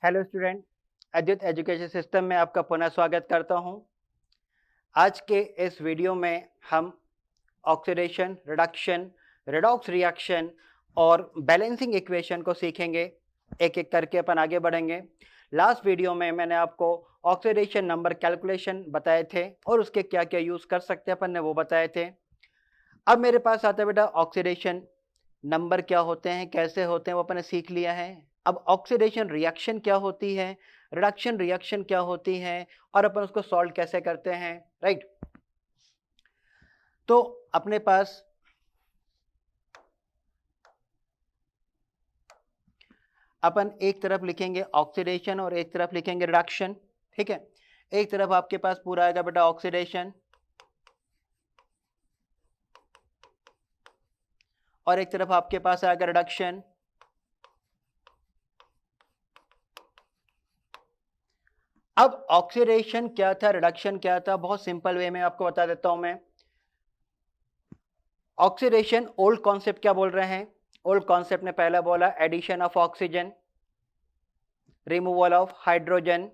Hello student, अद्युत education system में आपका पुनः स्वागत करता हूं। आज के इस वीडियो में हम ऑक्सीडेशन, रिडक्शन, रेडॉक्स रिएक्शन और बैलेंसिंग इक्वेशन को सीखेंगे। एक एक करके अपन आगे बढ़ेंगे। लास्ट वीडियो में मैंने आपको ऑक्सीडेशन नंबर कैलकुलेशन बताए थे और उसके क्या क्या यूज़ कर सकते हैं अपन ने वो बताए थे। अब मेरे पास आता है बेटा ऑक्सीडेशन नंबर क्या होते हैं, कैसे होते हैं, वो अपन ने सीख लिया है। अब ऑक्सीडेशन रिएक्शन क्या होती है, रिडक्शन रिएक्शन क्या होती है और अपन उसको सॉल्व कैसे करते हैं, राइट। तो अपने पास अपन एक तरफ लिखेंगे ऑक्सीडेशन और एक तरफ लिखेंगे रिडक्शन, ठीक है। एक तरफ आपके पास पूरा आएगा बेटा ऑक्सीडेशन और एक तरफ आपके पास आएगा रिडक्शन। अब ऑक्सीडेशन क्या था, रिडक्शन क्या था, बहुत सिंपल वे में आपको बता देता हूं मैं। ऑक्सीडेशन ओल्ड कॉन्सेप्ट क्या बोल रहे हैं? ओल्ड कॉन्सेप्ट ने पहला बोला addition of oxygen, removal of hydrogen,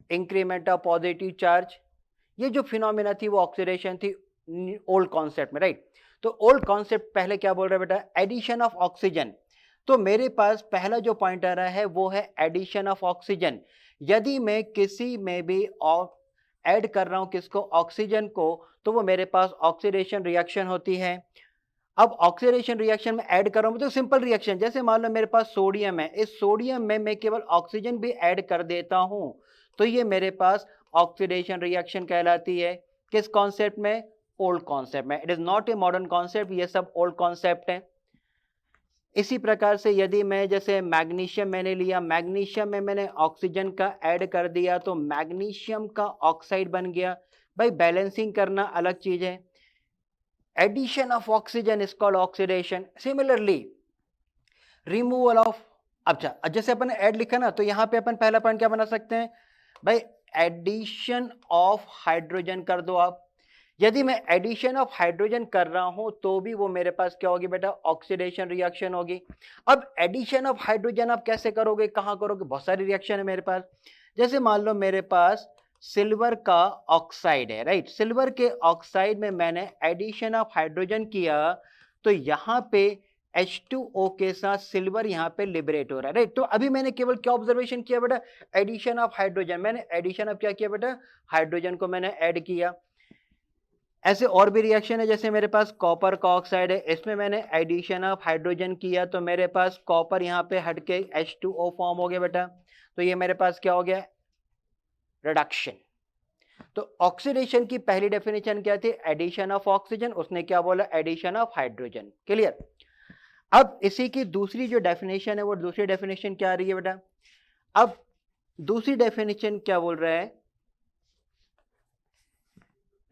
increment of positive charge. ये जो फिनोमिना थी वो ऑक्सीडेशन थी ओल्ड कॉन्सेप्ट में, राइट। तो ओल्ड कॉन्सेप्ट पहले क्या बोल रहे हैं बेटा? Addition of oxygen. तो मेरे पास पहला जो पॉइंट आ रहा है वो है एडिशन ऑफ ऑक्सीजन। यदि मैं किसी में भी ऐड कर रहा हूं किसको? ऑक्सीजन को, तो वो मेरे पास ऑक्सीडेशन रिएक्शन होती है। अब ऑक्सीडेशन रिएक्शन में ऐड कर रहा हूं तो सिंपल रिएक्शन, जैसे मान लो मेरे पास सोडियम है, इस सोडियम में मैं केवल ऑक्सीजन भी ऐड कर देता हूं तो ये मेरे पास ऑक्सीडेशन रिएक्शन कहलाती है। किस कॉन्सेप्ट में? ओल्ड कॉन्सेप्ट में। It is not a modern concept, ये सब ओल्ड कॉन्सेप्ट है। इसी प्रकार से यदि मैं जैसे मैग्नीशियम मैंने लिया, मैग्नीशियम में मैंने ऑक्सीजन का ऐड कर दिया तो मैग्नीशियम का ऑक्साइड बन गया। भाई बैलेंसिंग करना अलग चीज है। Addition of oxygen is called oxidation. Similarly removal of, अच्छा जैसे अपन ने ऐड लिखा ना, तो यहां पे अपन पहला पॉइंट क्या बना सकते हैं भाई? एडिशन ऑफ हाइड्रोजन कर दो आप। यदि मैं एडिशन ऑफ हाइड्रोजन कर रहा हूं तो भी वो मेरे पास क्या होगी बेटा? ऑक्सीडेशन रिएक्शन होगी। अब एडिशन ऑफ हाइड्रोजन आप कैसे करोगे, कहां करोगे? बहुत सारी रिएक्शन है मेरे पास। जैसे मान लो मेरे पास सिल्वर का ऑक्साइड है, राइट। सिल्वर के ऑक्साइड में मैंने एडिशन ऑफ हाइड्रोजन किया तो यहां पे H2O के साथ सिल्वर यहां पे लिबरेट हो रहा है, राइट। तो अभी मैंने केवल क्या ऑब्जर्वेशन किया बेटा? Addition of hydrogen. मैंने एडिशन ऑफ क्या किया बेटा? हाइड्रोजन को मैंने ऐड किया। ऐसे और भी रिएक्शन है, जैसे मेरे पास कॉपर का ऑक्साइड है, इसमें मैंने एडिशन ऑफ हाइड्रोजन किया तो मेरे पास कॉपर यहाँ पे हट के H2O फॉर्म हो गया बेटा। तो ये मेरे पास क्या हो गया? रिडक्शन। तो ऑक्सीडेशन की पहली डेफिनेशन क्या थी? Addition of oxygen. उसने क्या बोला? Addition of hydrogen. क्लियर? अब इसी की दूसरी जो डेफिनेशन है वो दूसरी डेफिनेशन क्या आ रही है बेटा? अब दूसरी डेफिनेशन क्या बोल रहा है?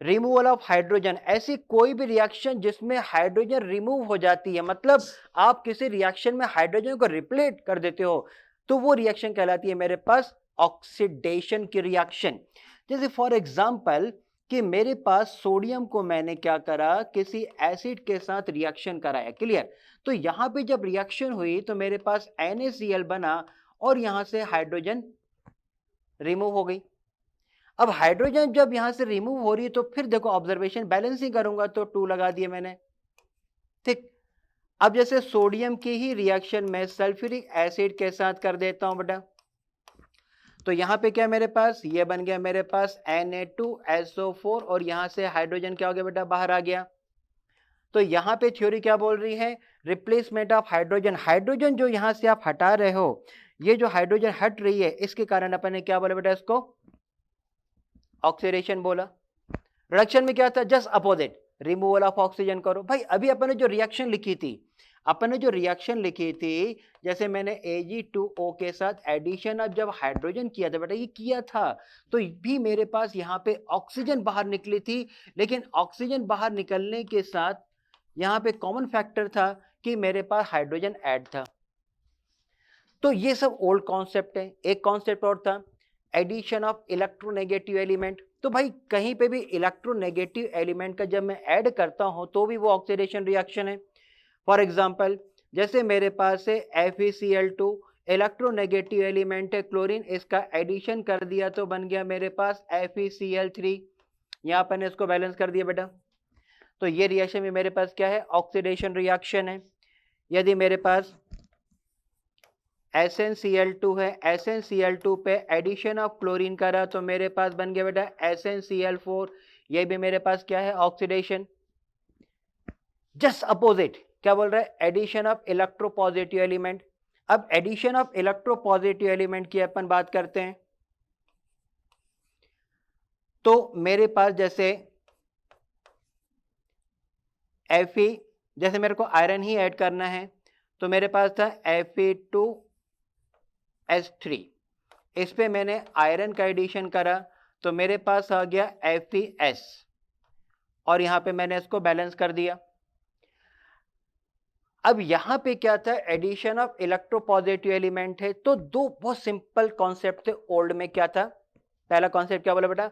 Removal of hydrogen. ऐसी कोई भी रिएक्शन जिसमें हाइड्रोजन रिमूव हो जाती है, मतलब आप किसी रिएक्शन में हाइड्रोजन को रिप्लेस कर देते हो, तो वो रिएक्शन कहलाती है मेरे पास ऑक्सीडेशन की रिएक्शन। जैसे फॉर एग्जांपल कि मेरे पास सोडियम को मैंने क्या करा? किसी एसिड के साथ रिएक्शन कराया। क्लियर? तो यहां पे जब रिएक्शन हुई तो मेरे पास NaCl बना और यहां से हाइड्रोजन रिमूव हो गई। अब हाइड्रोजन जब यहां से रिमूव हो रही है तो फिर देखो ऑब्जर्वेशन, बैलेंसिंग करूंगा तो 2 लगा दिए मैंने, ठीक। अब जैसे सोडियम की ही रिएक्शन में सल्फ्यूरिक एसिड के साथ कर देता हूं बेटा, तो यहां पे क्या मेरे पास? ये बन गया मेरे पास Na2SO4 और यहां से हाइड्रोजन क्या हो गया बेटा? बाहर आ गया। तो यहां पे थ्योरी क्या बोल रही है? Replacement of hydrogen. हाइड्रोजन जो यहां से आप हटा रहे हो, ये जो हाइड्रोजन हट रही है इसके कारण अपन ने क्या बोला बेटा? इसको ऑक्सीडेशन बोला। रिडक्शन में क्या था? Just opposite, removal of oxygen करो। भाई अभी अपन ने जो रिएक्शन लिखी थी, जैसे मैंने Ag2O के साथ एडिशन अब जब हाइड्रोजन किया था बेटा, ये किया था तो भी मेरे पास यहाँ पे ऑक्सीजन बाहर निकली थी, लेकिन ऑक्सीजन बाहर निकलने के साथ यहाँ पे कॉमन फैक्टर था कि मेरे पास हाइड्रोजन ऐड था। तो ये सब ओल्ड कॉन्सेप्ट है। एक कॉन्सेप्ट और था एडिशन ऑफ इलेक्ट्रोनेगेटिव एलिमेंट। तो भाई कहीं पे भी इलेक्ट्रोनेगेटिव एलिमेंट का जब मैं ऐड करता हूं तो भी वो ऑक्सीडेशन रिएक्शन है। फॉर एग्जांपल जैसे मेरे पास है FeCl2, इलेक्ट्रोनेगेटिव एलिमेंट है क्लोरीन, इसका एडिशन कर दिया तो बन गया मेरे पास FeCl3। यहाँ पर ने इसको बैलेंस कर दिया बेटा। तो ये रिएक्शन में मेरे पास क्या है, ऑक्सीडेशन रिएक्शन है। यदि मेरे पास SnCl2 है, SnCl2 पे एडिशन ऑफ क्लोरीन करा तो मेरे पास बन गया बेटा SnCl4। ये भी मेरे पास क्या है, ऑक्सीडेशन। जस्ट अपोजिट क्या बोल रहा है, एडिशन ऑफ इलेक्ट्रोपॉजिटिव एलिमेंट। अब एडिशन ऑफ इलेक्ट्रोपॉजिटिव एलिमेंट की अपन बात करते हैं। तो मेरे पास जैसे Fe, जैसे मेरे को आयरन ही ऐड करना है तो मेरे पास था Fe2S3, इस पे मैंने आयरन का एडिशन करा तो मेरे पास आ गया FeS, और यहां पे मैंने इसको बैलेंस कर दिया। अब यहां पे क्या था, एडिशन ऑफ इलेक्ट्रोपॉजिटिव एलिमेंट है, तो दो बहुत सिंपल कॉन्सेप्ट थे ओल्ड में। क्या था, पहला कॉन्सेप्ट क्या बोला बेटा,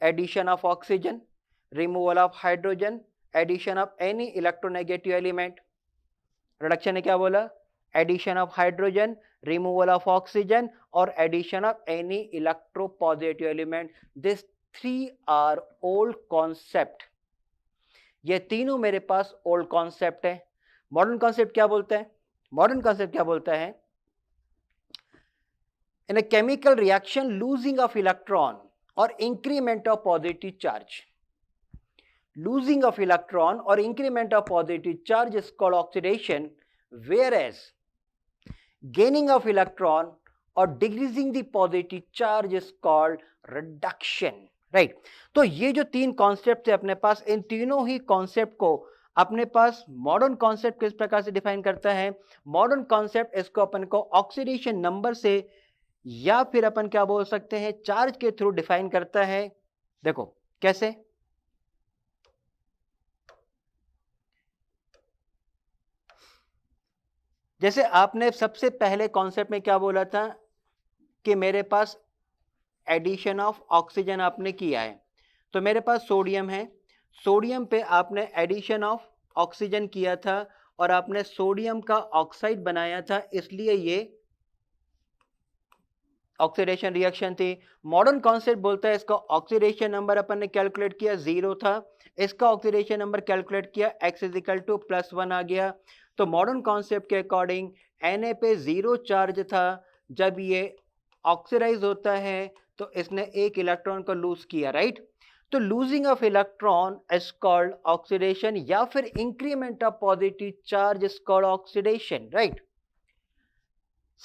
addition of oxygen, removal of hydrogen, addition of any electronegative element. Reduction ने क्या बोला, addition of hydrogen, removal of oxygen और addition of any electropositive element. This three are old concept. ये तीनों मेरे पास ओल्ड कॉन्सेप्ट है। मॉडर्न कॉन्सेप्ट क्या बोलता है, मॉडर्न कॉन्सेप्ट क्या बोलता है, in a chemical reaction losing of electron और increment of positive charge, losing of electron or increment of positive charge is called oxidation, whereas gaining of electron or decreasing the positive charge is called reduction, right? तो ये जो तीन concept थे अपने पास, इन तीनों ही concept को अपने पास मॉडर्न कॉन्सेप्ट किस प्रकार से डिफाइन करता है। मॉडर्न कॉन्सेप्ट इसको अपन को ऑक्सीडेशन नंबर से या फिर अपन क्या बोल सकते हैं, चार्ज के थ्रू डिफाइन करता है। देखो कैसे, जैसे आपने सबसे पहले कॉन्सेप्ट में क्या बोला था कि मेरे पास एडिशन ऑफ ऑक्सीजन आपने किया है, तो मेरे पास सोडियम है, सोडियम पे आपने एडिशन ऑफ ऑक्सीजन किया था और आपने सोडियम का ऑक्साइड बनाया था, इसलिए ये ऑक्सीडेशन रिएक्शन थी। मॉडर्न कॉन्सेप्ट बोलता है इसका ऑक्सीडेशन नंबर अपन ने कैलकुलेट किया 0 था, इसका ऑक्सीडेशन नंबर कैलकुलेट किया x = +1 आ गया। तो मॉडर्न कॉन्सेप्ट के अकॉर्डिंग Na पे 0 चार्ज था, जब ये ऑक्सीडाइज होता है तो इसने एक इलेक्ट्रॉन को लूज किया, राइट। तो losing of electron is called oxidation, या फिर increment of positive charge is called oxidation, right.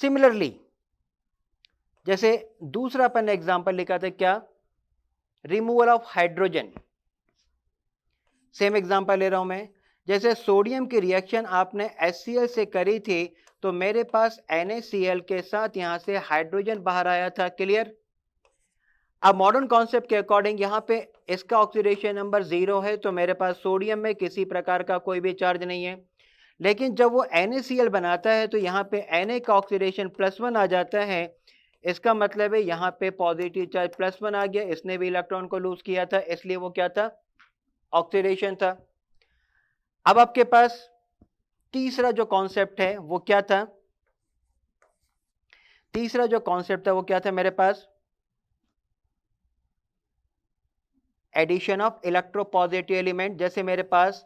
Similarly जैसे दूसरा अपन ने एग्जांपल लिखा था क्या, removal of hydrogen. Same example ले रहा हूं मैं, जैसे सोडियम की रिएक्शन आपने HCl से करी थी तो मेरे पास NaCl के साथ यहां से हाइड्रोजन बाहर आया था, क्लियर। अब मॉडर्न कॉन्सेप्ट के अकॉर्डिंग यहां पे इसका ऑक्सीडेशन नंबर 0 है, तो मेरे पास सोडियम में किसी प्रकार का कोई भी चार्ज नहीं है। लेकिन जब वो NaCl बनाता है तो यहाँ पे Na का ऑक्सीडेशन +1 आ जाता है, इसका मतलब है यहाँ पे पॉजिटिव चार्ज +1 आ गया, इसने भी इलेक्ट्रॉन को लूज किया था, इसलिए वो क्या था, ऑक्सीडेशन था। अब आपके पास तीसरा जो कॉन्सेप्ट है वो क्या था, तीसरा जो कॉन्सेप्ट था वो क्या था मेरे पास, एडिशन ऑफ इलेक्ट्रोपॉजिटिव एलिमेंट। जैसे मेरे पास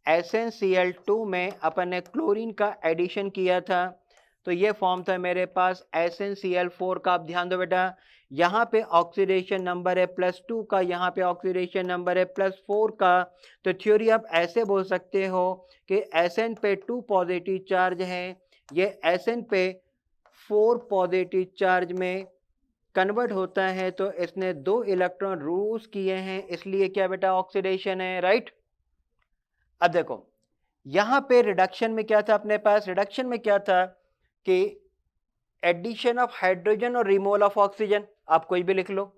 SnCl2 में अपन ने क्लोरीन का एडिशन किया था तो ये फॉर्म था मेरे पास SnCl4 का। आप ध्यान दो बेटा, यहाँ पे ऑक्सीडेशन नंबर है +2 का, यहाँ पे ऑक्सीडेशन नंबर है +4 का। तो थ्योरी आप ऐसे बोल सकते हो कि Sn पे 2 पॉजिटिव चार्ज है, ये Sn पे 4 पॉजिटिव चार्ज में कन्वर्ट होता है, तो इसने 2 इलेक्ट्रॉन लूज किए हैं, इसलिए क्या बेटा, ऑक्सीडेशन है, राइट। अब देखो यहाँ पे रिडक्शन में क्या था अपने पास, रिडक्शन में क्या था कि एडिशन ऑफ हाइड्रोजन और रिमूवल ऑफ ऑक्सीजन, आप कोई भी लिख लो।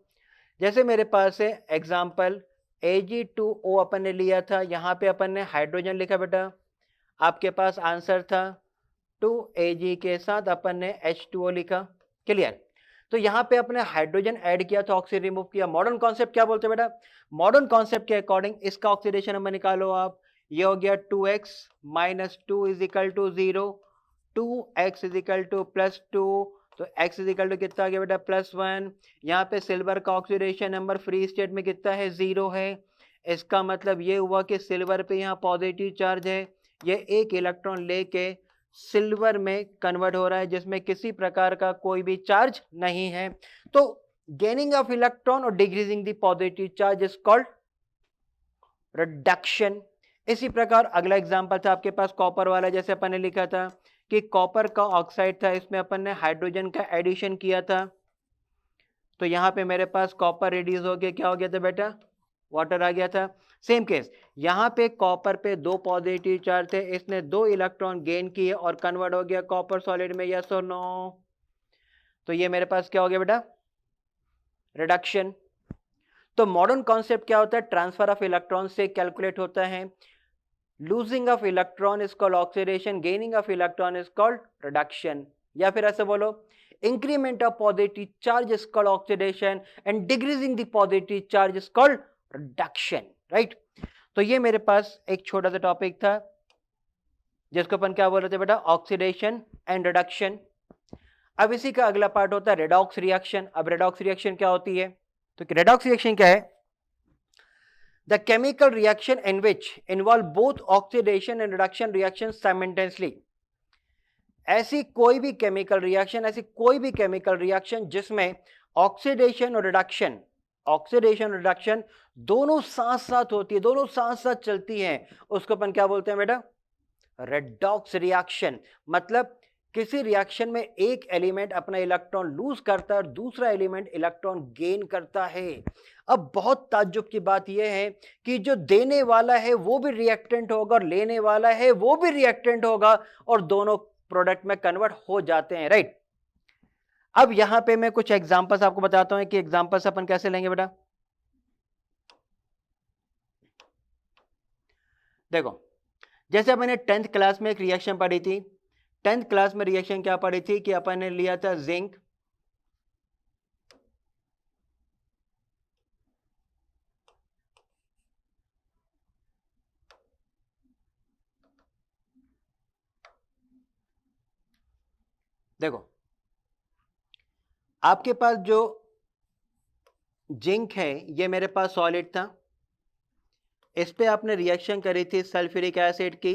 जैसे मेरे पास है एग्जांपल Ag2O अपन ने लिया था, यहाँ पे अपन ने हाइड्रोजन लिखा बेटा, आपके पास आंसर था 2Ag के साथ अपन ने H2O लिखा, क्लियर। तो यहाँ पे अपने हाइड्रोजन ऐड किया तो ऑक्सीजन रिमूव किया। मॉडर्न कॉन्सेप्ट क्या बोलते हैं बेटा, मॉडर्न कॉन्सेप्ट के अकॉर्डिंग इसका ऑक्सीडेशन नंबर निकालो आप, ये हो गया 2x - 2 = 0, 2x इजिकल टू +2, तो x इजिकल टू कितना आ गया बेटा +1। यहाँ पे सिल्वर का ऑक्सीडेशन नंबर फ्री स्टेट में कितना है 0 है। इसका मतलब ये हुआ कि सिल्वर पे यहाँ पॉजिटिव चार्ज है, ये एक इलेक्ट्रॉन लेके सिल्वर में कन्वर्ट हो रहा है जिसमें किसी प्रकार का कोई भी चार्ज नहीं है। तो गेनिंग ऑफ इलेक्ट्रॉन और decreasing the positive charge is called reduction. इसी प्रकार अगला एग्जांपल था आपके पास कॉपर वाला, जैसे अपन ने लिखा था कि कॉपर का ऑक्साइड था, इसमें अपन ने हाइड्रोजन का एडिशन किया था, तो यहाँ पे मेरे पास कॉपर रिड्यूस हो गया, क्या हो गया था बेटा वाटर आ गया था। सेम केस यहाँ पे कॉपर पे 2 पॉजिटिव चार्ज थे, इसने 2 इलेक्ट्रॉन गेन किए और कन्वर्ट हो गया कॉपर सॉलिड में, यस और नो। तो ये मेरे पास क्या हो गया बेटा रिडक्शन। तो मॉडर्न कॉन्सेप्ट क्या होता है, ट्रांसफर ऑफ इलेक्ट्रॉन से कैलकुलेट होता है। Losing of electron is called oxidation, gaining of electron is called reduction. या फिर ऐसे बोलो, increment of positive charge is called oxidation and decreasing the positive charge is called reduction, right. तो ये मेरे पास एक छोटा सा टॉपिक था जिसको अपन क्या बोल रहे थे बेटा ऑक्सीडेशन एंड रिडक्शन। अब इसी का अगला पार्ट होता है रेडॉक्स रिएक्शन। अब रेडॉक्स रिएक्शन क्या होती है, तो रेडॉक्स रिएक्शन क्या है, the chemical reaction in which involve both oxidation and reduction reaction simultaneously. ऐसी कोई भी केमिकल रिएक्शन जिसमें ऑक्सीडेशन और रिडक्शन दोनों साथ साथ होती है, दोनों साथ साथ चलती हैं, उसको अपन क्या बोलते हैं बेटा रेडॉक्स रिएक्शन। मतलब किसी रिएक्शन में एक एलिमेंट अपना इलेक्ट्रॉन लूज करता है और दूसरा एलिमेंट इलेक्ट्रॉन गेन करता है। अब बहुत ताज्जुब की बात यह है कि जो देने वाला है वो भी रिएक्टेंट होगा और लेने वाला है वो भी रिएक्टेंट होगा और दोनों प्रोडक्ट में कन्वर्ट हो जाते हैं, राइट। अब यहां पे मैं कुछ एग्जांपल्स आपको बताता हूं कि एग्जांपल्स अपन कैसे लेंगे बेटा। देखो, जैसे अपन ने 10th क्लास में एक रिएक्शन पढ़ी थी। 10th क्लास में रिएक्शन क्या पढ़ी थी कि अपन ने लिया था जिंक, देखो आपके पास जो जिंक है ये मेरे पास सॉलिड था, इस पे आपने रिएक्शन करी थी सल्फ्यूरिक एसिड की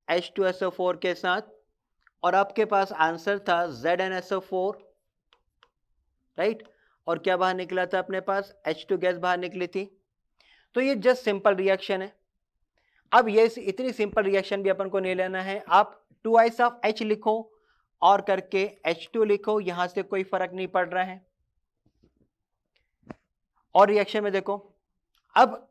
H2SO4 के साथ और आपके पास आंसर था ZnSO4, राइट। और क्या बाहर निकला था अपने पास H2 गैस बाहर निकली थी। तो ये जस्ट सिंपल रिएक्शन है। अब ये इतनी सिंपल रिएक्शन भी अपन को नहीं लेना है, आप 2 ऑफ H लिखो और करके H2 लिखो, यहां से कोई फर्क नहीं पड़ रहा है। और रिएक्शन में देखो, अब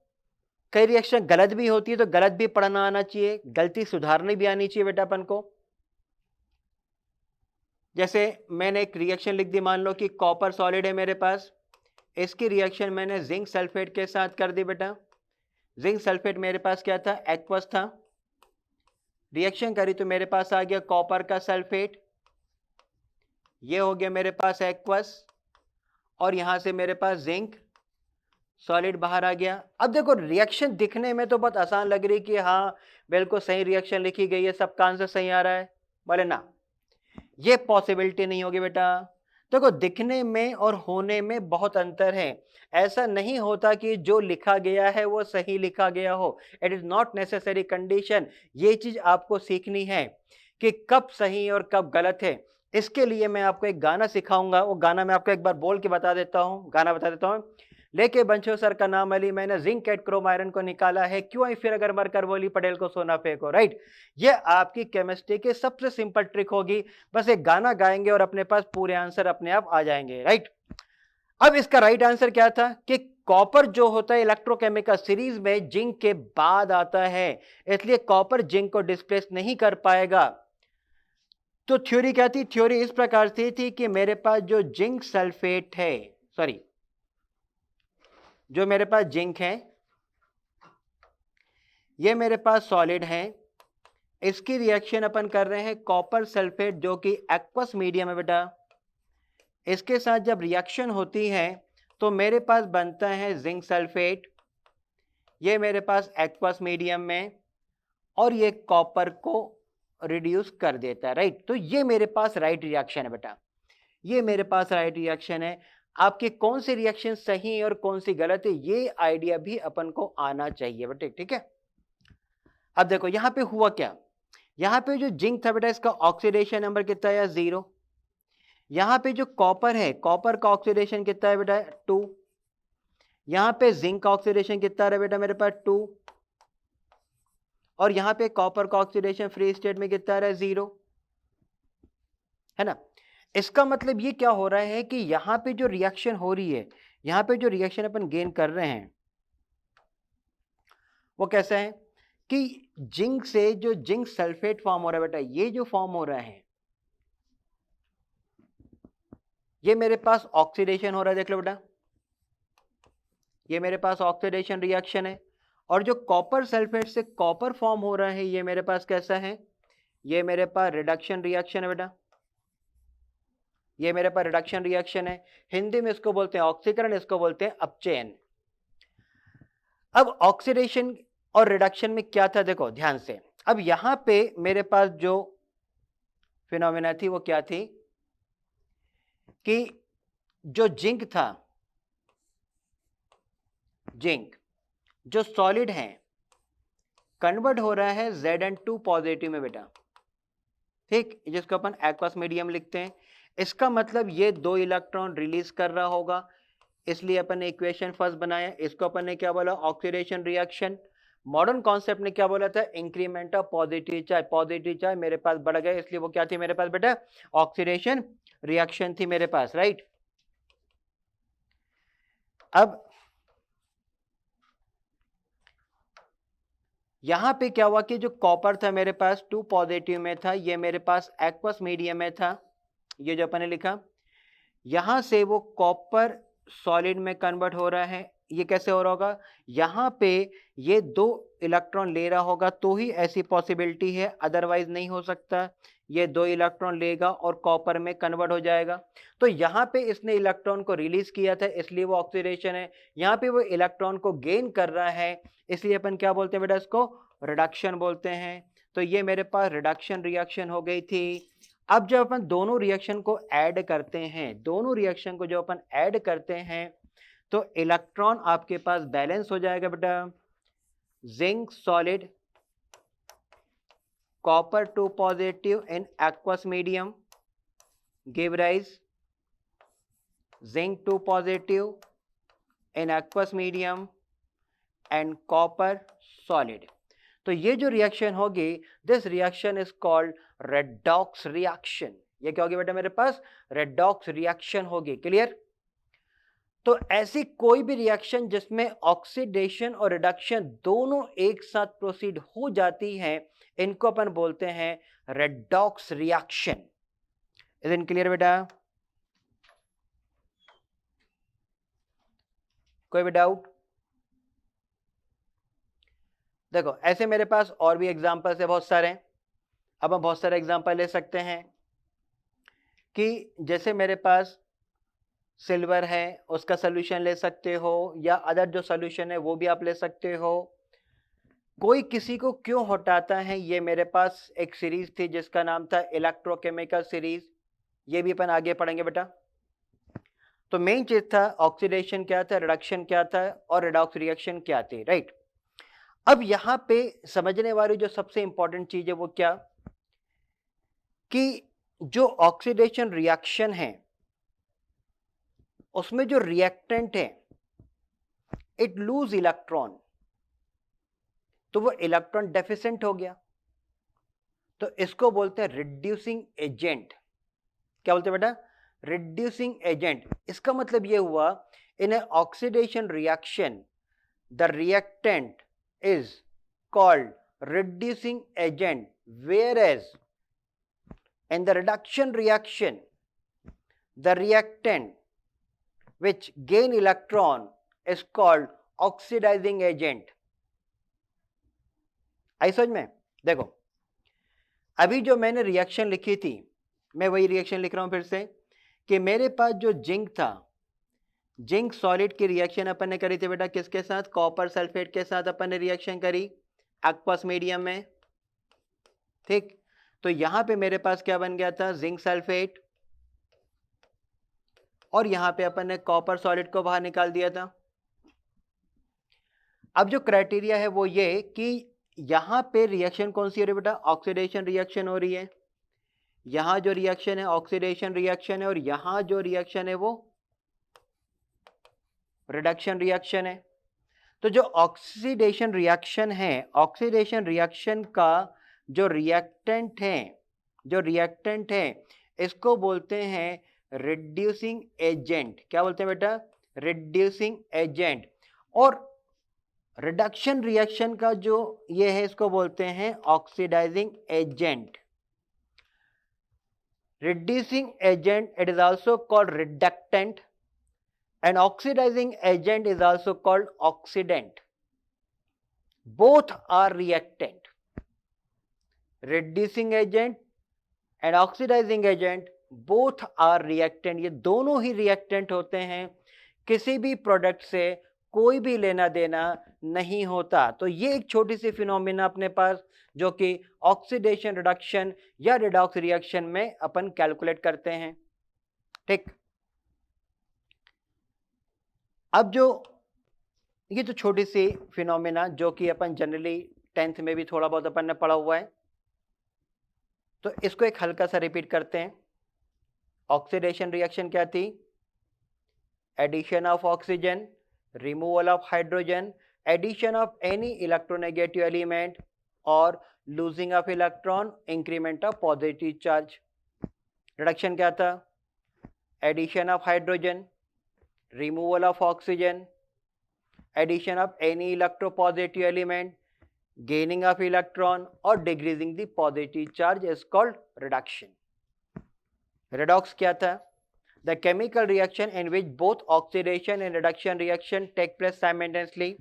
कई रिएक्शन गलत भी होती है तो गलत भी पढ़ना आना चाहिए, गलती सुधारनी भी आनी चाहिए बेटा अपन को। जैसे मैंने एक रिएक्शन लिख दी, मान लो कि कॉपर सॉलिड है मेरे पास, इसकी रिएक्शन मैंने जिंक सल्फेट के साथ कर दी बेटा। जिंक सल्फेट मेरे पास क्या था एक्वस था, रिएक्शन करी तो मेरे पास आ गया कॉपर का सल्फेट, ये हो गया मेरे पास एक्वस और यहां से मेरे पास जिंक सॉलिड बाहर आ गया। अब देखो रिएक्शन दिखने में तो बहुत आसान लग रही कि हाँ बिल्कुल सही रिएक्शन लिखी गई है, सबका आंसर सही आ रहा है, बोले ना ये पॉसिबिलिटी नहीं होगी बेटा। देखो दिखने में और होने में बहुत अंतर है। ऐसा नहीं होता कि जो लिखा गया है वो सही लिखा गया हो, it is not necessary condition. ये चीज आपको सीखनी है कि कब सही और कब गलत है। इसके लिए मैं आपको एक गाना सिखाऊंगा, वो गाना मैं आपको एक बार बोल के बता देता हूँ। गाना बता देता हूँ, लेके बंशो सर का नाम अली, मैंने जिंक एट क्रोम आयरन को निकाला है, क्यों आई फिर अगर मरकर बोली पटेल को सोना फेंको, राइट। ये आपकी केमिस्ट्री की सबसे सिंपल ट्रिक होगी, बस एक गाना गाएंगे और अपने पास पूरे आंसर अपने आप आ जाएंगे, राइट। अब इसका राइट आंसर क्या था कि कॉपर जो होता है इलेक्ट्रोकेमिकल सीरीज में जिंक के बाद आता है, इसलिए कॉपर जिंक को डिस्प्लेस नहीं कर पाएगा। तो थ्योरी क्या थी, थ्योरी इस प्रकार से थी कि मेरे पास जो जिंक सल्फेट है, सॉरी जो मेरे पास जिंक है ये मेरे पास सॉलिड है, इसकी रिएक्शन अपन कर रहे हैं कॉपर सल्फेट जो कि एक्वस मीडियम है बेटा। इसके साथ जब रिएक्शन होती है तो मेरे पास बनता है जिंक सल्फेट, ये मेरे पास एक्वस मीडियम में, और ये कॉपर को रिड्यूस कर देता है, राइट। तो ये मेरे पास राइट रिएक्शन है बेटा, ये मेरे पास राइट रिएक्शन है। आपके कौन से रिएक्शन सही है और कौन सी गलत है, ये आइडिया भी अपन को आना चाहिए बेटे, ठीक है। अब देखो यहां पे हुआ क्या, यहां पे जो जिंक था बेटा इसका ऑक्सीडेशन नंबर कितना है, 0। यहां पे जो कॉपर है, कॉपर का ऑक्सीडेशन कितना है बेटा, 2। यहां पे जिंक का ऑक्सीडेशन कितना है बेटा मेरे पास, 2। और यहां पे कॉपर का ऑक्सीडेशन फ्री स्टेट में कितना है, 0, है ना। इसका मतलब ये क्या हो रहा है कि यहां पे जो रिएक्शन हो रही है, यहां पे जो रिएक्शन अपन गेन कर रहे हैं वो कैसा है कि जिंक से जो जिंक सल्फेट फॉर्म हो रहा है बेटा, ये जो फॉर्म हो रहा है ये मेरे पास ऑक्सीडेशन हो रहा है, देख लो बेटा, ये मेरे पास ऑक्सीडेशन रिएक्शन है। और जो कॉपर सल्फेट से कॉपर फॉर्म हो रहा है ये मेरे पास कैसा है, ये मेरे पास रिडक्शन रिएक्शन है बेटा, ये मेरे पास रिडक्शन रिएक्शन है। हिंदी में इसको बोलते हैं ऑक्सीकरण, इसको बोलते हैं अपचयन। अब ऑक्सीडेशन और रिडक्शन में क्या था, देखो ध्यान से। अब यहां पे मेरे पास जो फिनोमेना थी वो क्या थी कि जो जिंक था, जिंक जो सॉलिड है कन्वर्ट हो रहा है Zn2 पॉजिटिव में बेटा, ठीक, जिसको अपन एक्वस मीडियम लिखते हैं। इसका मतलब ये 2 इलेक्ट्रॉन रिलीज कर रहा होगा, इसलिए अपन ने इक्वेशन फर्स्ट बनाया। इसको अपन ने क्या बोला, ऑक्सीडेशन रिएक्शन। मॉडर्न कॉन्सेप्ट ने क्या बोला था, increment of positive charge. Positive charge मेरे पास बढ़ गया, इसलिए वो क्या थी मेरे पास बेटा, ऑक्सीडेशन रिएक्शन थी मेरे पास, राइट। अब यहां पे क्या हुआ कि जो कॉपर था मेरे पास 2 पॉजिटिव में था, ये मेरे पास एक्वस मीडियम में था, ये जो अपन ने लिखा। यहां से वो कॉपर सॉलिड में कन्वर्ट हो रहा है, ये कैसे हो रहा होगा, यहां पे ये 2 इलेक्ट्रॉन ले रहा होगा तो ही ऐसी पॉसिबिलिटी है, अदरवाइज नहीं हो सकता। ये 2 इलेक्ट्रॉन लेगा और कॉपर में कन्वर्ट हो जाएगा। तो यहाँ पे इसने इलेक्ट्रॉन को रिलीज किया था, इसलिए वो ऑक्सीडेशन है। यहाँ पे वो इलेक्ट्रॉन को गेन कर रहा है, इसलिए अपन क्या बोलते हैं बेटा, इसको रिडक्शन बोलते हैं। तो ये मेरे पास रिडक्शन रिएक्शन हो गई थी। अब जब अपन दोनों रिएक्शन को ऐड करते हैं, दोनों रिएक्शन को जब अपन ऐड करते हैं तो इलेक्ट्रॉन आपके पास बैलेंस हो जाएगा बेटा। Zinc solid, copper 2 positive in aqueous medium give rise zinc 2 positive in aqueous medium and copper solid। तो ये जो रिएक्शन होगी, this reaction is called redox reaction. ये क्या होगी बेटा मेरे पास, रेडॉक्स रिएक्शन होगी, क्लियर। तो ऐसी कोई भी रिएक्शन जिसमें ऑक्सीडेशन और रिडक्शन दोनों एक साथ प्रोसीड हो जाती है, इनको अपन बोलते हैं redox reaction. Is in clear बेटा, कोई भी डाउट। देखो ऐसे मेरे पास और भी एग्जांपल्स है बहुत सारे। अब हम बहुत सारे एग्जांपल ले सकते हैं कि जैसे मेरे पास सिल्वर है, उसका सोल्यूशन ले सकते हो, या अदर जो सोल्यूशन है वो भी आप ले सकते हो। कोई किसी को क्यों हटाता है, ये मेरे पास एक सीरीज थी जिसका नाम था इलेक्ट्रोकेमिकल सीरीज, ये भी अपन आगे पढ़ेंगे बेटा। तो मेन चीज था ऑक्सीडेशन क्या था, रिडक्शन क्या था, और रिडॉक्स रिएक्शन क्या थी, राइट। अब यहां पे समझने वाली जो सबसे इंपॉर्टेंट चीज है वो क्या, कि जो ऑक्सीडेशन रिएक्शन है उसमें जो रिएक्टेंट है इट लूज इलेक्ट्रॉन, तो वो इलेक्ट्रॉन डेफिशिएंट हो गया, तो इसको बोलते हैं रिड्यूसिंग एजेंट। क्या बोलते हैं बेटा, रिड्यूसिंग एजेंट। इसका मतलब ये हुआ, in a oxidation reaction the reactant is called reducing agent, whereas in the reduction reaction the reactant which gain electron is called oxidizing agent। आई समझ में। देखो अभी जो मैंने रिएक्शन लिखी थी, मैं वही रिएक्शन लिख रहा हूं फिर से, कि मेरे पास जो जिंक था, जिंक सॉलिड की रिएक्शन अपन ने करी थी बेटा किसके साथ, कॉपर सल्फेट के साथ अपन ने रिएक्शन करी एक्वस मीडियम में, ठीक। तो यहां पे मेरे पास क्या बन गया था, जिंक सल्फेट, और यहां पे अपन ने कॉपर सॉलिड को बाहर निकाल दिया था। अब जो क्राइटेरिया है वो ये कि यहां पे रिएक्शन कौन सी हो रही है बेटा, ऑक्सीडेशन रिएक्शन हो रही है। यहां जो रिएक्शन है ऑक्सीडेशन रिएक्शन है, और यहां जो रिएक्शन है वो रिडक्शन रिएक्शन है। तो जो ऑक्सीडेशन रिएक्शन है, ऑक्सीडेशन रिएक्शन का जो रिएक्टेंट है इसको बोलते हैं रिड्यूसिंग एजेंट। क्या बोलते हैं बेटा, रिड्यूसिंग एजेंट। और रिडक्शन रिएक्शन का जो ये है इसको बोलते हैं oxidizing agent. Reducing agent, it is also called reductant, and oxidizing agent is also called oxidant. Both are reactant. Reducing agent and oxidizing agent both are reactant. ये दोनों ही reactant होते हैं, किसी भी प्रोडक्ट से कोई भी लेना देना नहीं होता। तो ये एक छोटी सी फिनोमिना अपने पास जो कि ऑक्सीडेशन रिडक्शन या रिडॉक्स रिएक्शन में अपन कैलकुलेट करते हैं। ठीक, अब जो ये तो छोटी सी फिनोमिना जो कि अपन जनरली 10th में भी थोड़ा बहुत अपन ने पढ़ा हुआ है, तो इसको एक हल्का सा रिपीट करते हैं। ऑक्सीडेशन रिएक्शन क्या थी, addition of oxygen, removal of hydrogen, addition of any electronegative element और losing of electron, increment of positive charge. Reduction क्या था, addition of hydrogen, removal of oxygen, addition of any electropositive element, gaining of electron or decreasing the positive charge is called reduction. Redox क्या था, the chemical reaction in which both oxidation and reduction reaction take place simultaneously.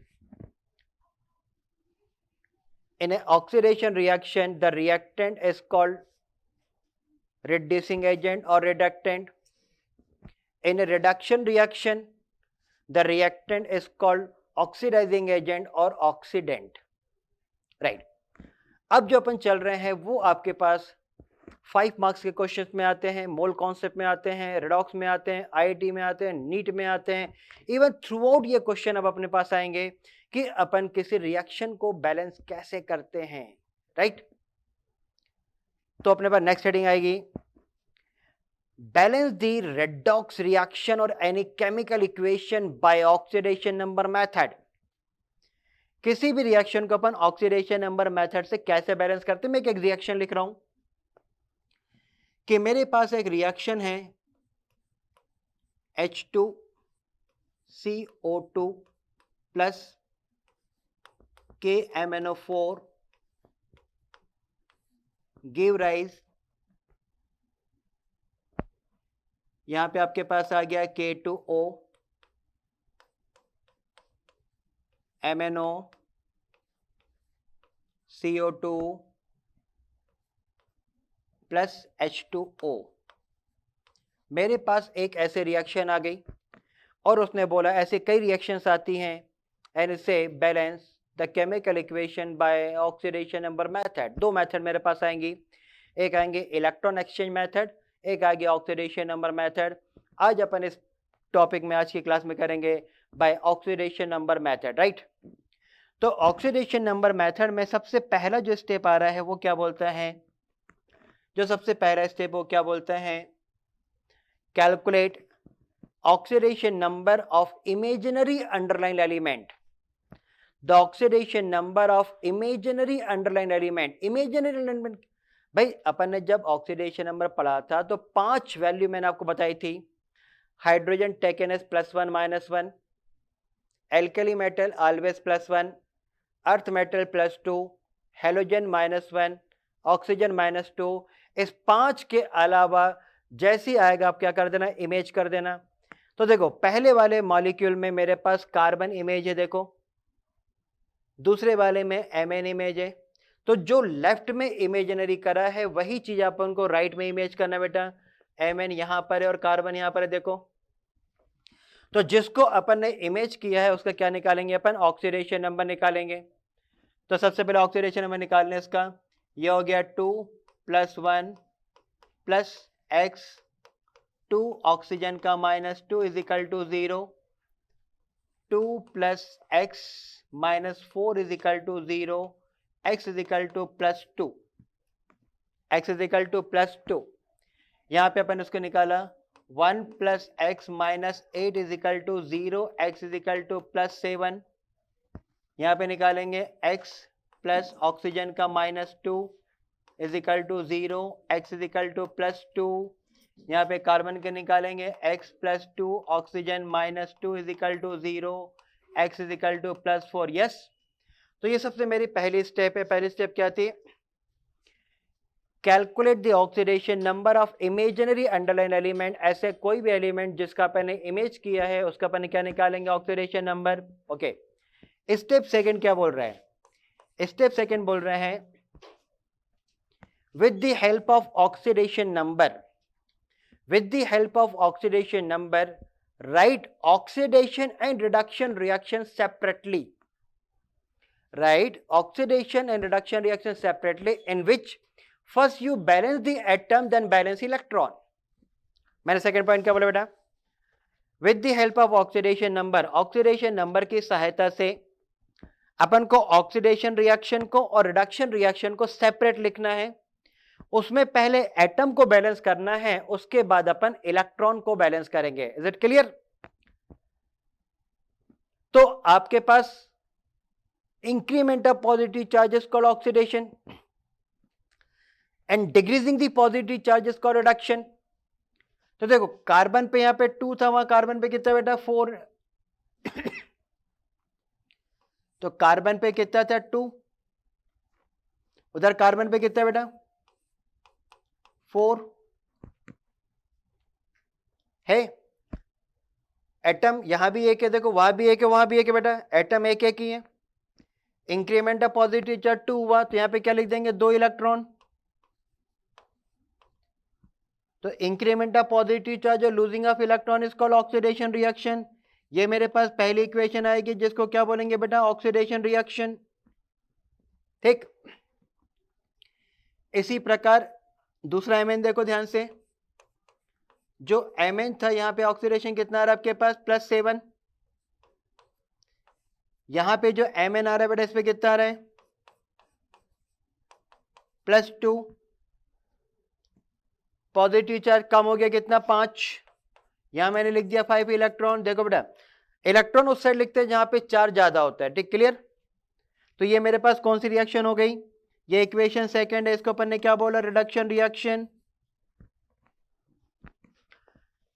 In an oxidation reaction, the reactant is called reducing agent or reductant. In a reduction reaction, the reactant is called oxidizing agent or oxidant. Right. अब जो अपन चल रहे हैं वो आपके पास 5 marks के questions में आते हैं, मोल कॉन्सेप्ट में आते हैं, रेडॉक्स में आते हैं, आईआईटी में आते हैं, नीट में आते हैं। इवन थ्रू आउट ये क्वेश्चन अब अपने पास आएंगे कि अपन किसी रिएक्शन को बैलेंस कैसे करते हैं। राइट, तो अपने पास नेक्स्ट हेडिंग आएगी, balance the redox reaction or any chemical equation by oxidation number method. किसी भी रिएक्शन को अपन ऑक्सीडेशन नंबर मेथड से कैसे बैलेंस करते हैं। मैं एक रिएक्शन लिख रहा हूं कि मेरे पास एक रिएक्शन है H2CO2 plus KMnO4 give rise, यहां पे आपके पास आ गया K2O MnO CO2 plus H2O। मेरे पास एक ऐसे रिएक्शन आ गई और उसने बोला ऐसे कई रिएक्शंस आती हैं एंड इसे balance the chemical equation by oxidation number method. दो मेथड मेरे पास आएंगी, एक आएंगे इलेक्ट्रॉन एक्सचेंज मेथड, एक आएगी ऑक्सीडेशन नंबर मेथड। आज अपन इस टॉपिक में आज की क्लास में करेंगे by oxidation number method. Right, तो ऑक्सीडेशन नंबर मेथड में सबसे पहला जो स्टेप आ रहा है वो क्या बोलता है, जो सबसे पहला स्टेप वो क्या बोलता है, calculate oxidation number of imaginary underline element. The oxidation number of imaginary underline element. Imaginary element भाई अपन ने जब ऑक्सीडेशन नंबर पढ़ा था तो 5 वैल्यू मैंने आपको बताई थी, hydrogen taken as +1 -1, alkali metal always +1, earth metal +2, halogen -1, oxygen -2। इस 5 के अलावा जैसे आएगा आप क्या कर देना, इमेज कर देना। तो देखो पहले वाले मॉलिक्यूल में मेरे पास कार्बन इमेज है, देखो दूसरे वाले में एमएन इमेज है। तो जो लेफ्ट में इमेजिनरी करा है वही चीज अपन को राइट में इमेज करना बेटा। एमएन यहां पर है और कार्बन यहां पर है, देखो। तो जिसको अपन ने इमेज किया है उसका क्या निकालेंगे अपन, ऑक्सीडेशन नंबर निकालेंगे। तो सबसे पहले ऑक्सीडेशन नंबर निकालने इसका, ये हो गया 2 प्लस 1 प्लस x 2 ऑक्सीजन का minus 2 is equal to 0, 2 plus x minus 4 is equal to 0, x is equal to plus 2, x is equal to plus 2। यहाँ पे अपन उसको निकाला 1 plus x minus 8 is equal to 0, x is equal to plus 7। यहाँ पे निकालेंगे x plus oxygen का minus 2 is equal to 0, x is equal to plus 2। यहाँ पे कार्बन के निकालेंगे x plus 2 oxygen minus 2 is equal to 0, x is equal to plus 4। Yes, तो ये सबसे मेरी पहली स्टेप है। पहली स्टेप क्या थी? Calculate the oxidation number of imaginary underline element. ऐसे कोई भी एलिमेंट जिसका अपन ने इमेज किया है उसका अपन क्या निकालेंगे? Oxidation number. Okay, step second क्या बोल रहा है? स्टेप सेकंड बोल रहे हैं with the help of oxidation number, with the help of oxidation number, write oxidation and reduction reactions separately. Write oxidation and reduction reactions separately in which first you balance the atom then balance electron. मैंने second point क्या बोला बेटा? with the help of oxidation number, oxidation number की सहायता से अपन को oxidation reaction को और रिडक्शन रिएक्शन को सेपरेट लिखना है। उसमें पहले एटम को बैलेंस करना है, उसके बाद अपन इलेक्ट्रॉन को बैलेंस करेंगे। Is it clear? तो आपके पास increment of positive charges called oxidation and decreasing the positive charges called reduction. तो देखो कार्बन पे यहां पे 2 था, वहां कार्बन पे कितना बेटा? 4। तो कार्बन पे कितना था? 2। उधर कार्बन पे कितना बेटा? 4 है। एटम यहां भी एक है, देखो वहां भी एक है, वहां भी एक है बेटा। एटम एक एक ही है। इंक्रीमेंट ऑफ पॉजिटिव चार्ज 2 हुआ, तो यहां पे क्या लिख देंगे? 2 इलेक्ट्रॉन। तो इंक्रीमेंट ऑफ पॉजिटिव चार्ज और losing of electron is called oxidation reaction. ये मेरे पास पहली इक्वेशन आएगी जिसको क्या बोलेंगे बेटा? Oxidation reaction. ठीक, इसी प्रकार दूसरा एमएन देखो ध्यान से। जो एमएन था यहां पे ऑक्सीडेशन कितना आ रहा है आपके पास? +7। यहां पे जो एमएन आ रहा है बेटा इस पे कितना आ रहा है? +2। पॉजिटिव चार्ज कम हो गया कितना? 5। यहां मैंने लिख दिया 5 इलेक्ट्रॉन। देखो बेटा इलेक्ट्रॉन उस साइड लिखते हैं जहां पे चार्ज ज्यादा होता है। ठीक, क्लियर? तो ये मेरे पास कौन सी रिएक्शन हो गई? ये इक्वेशन सेकंड है, इसको अपन ने क्या बोला? Reduction reaction.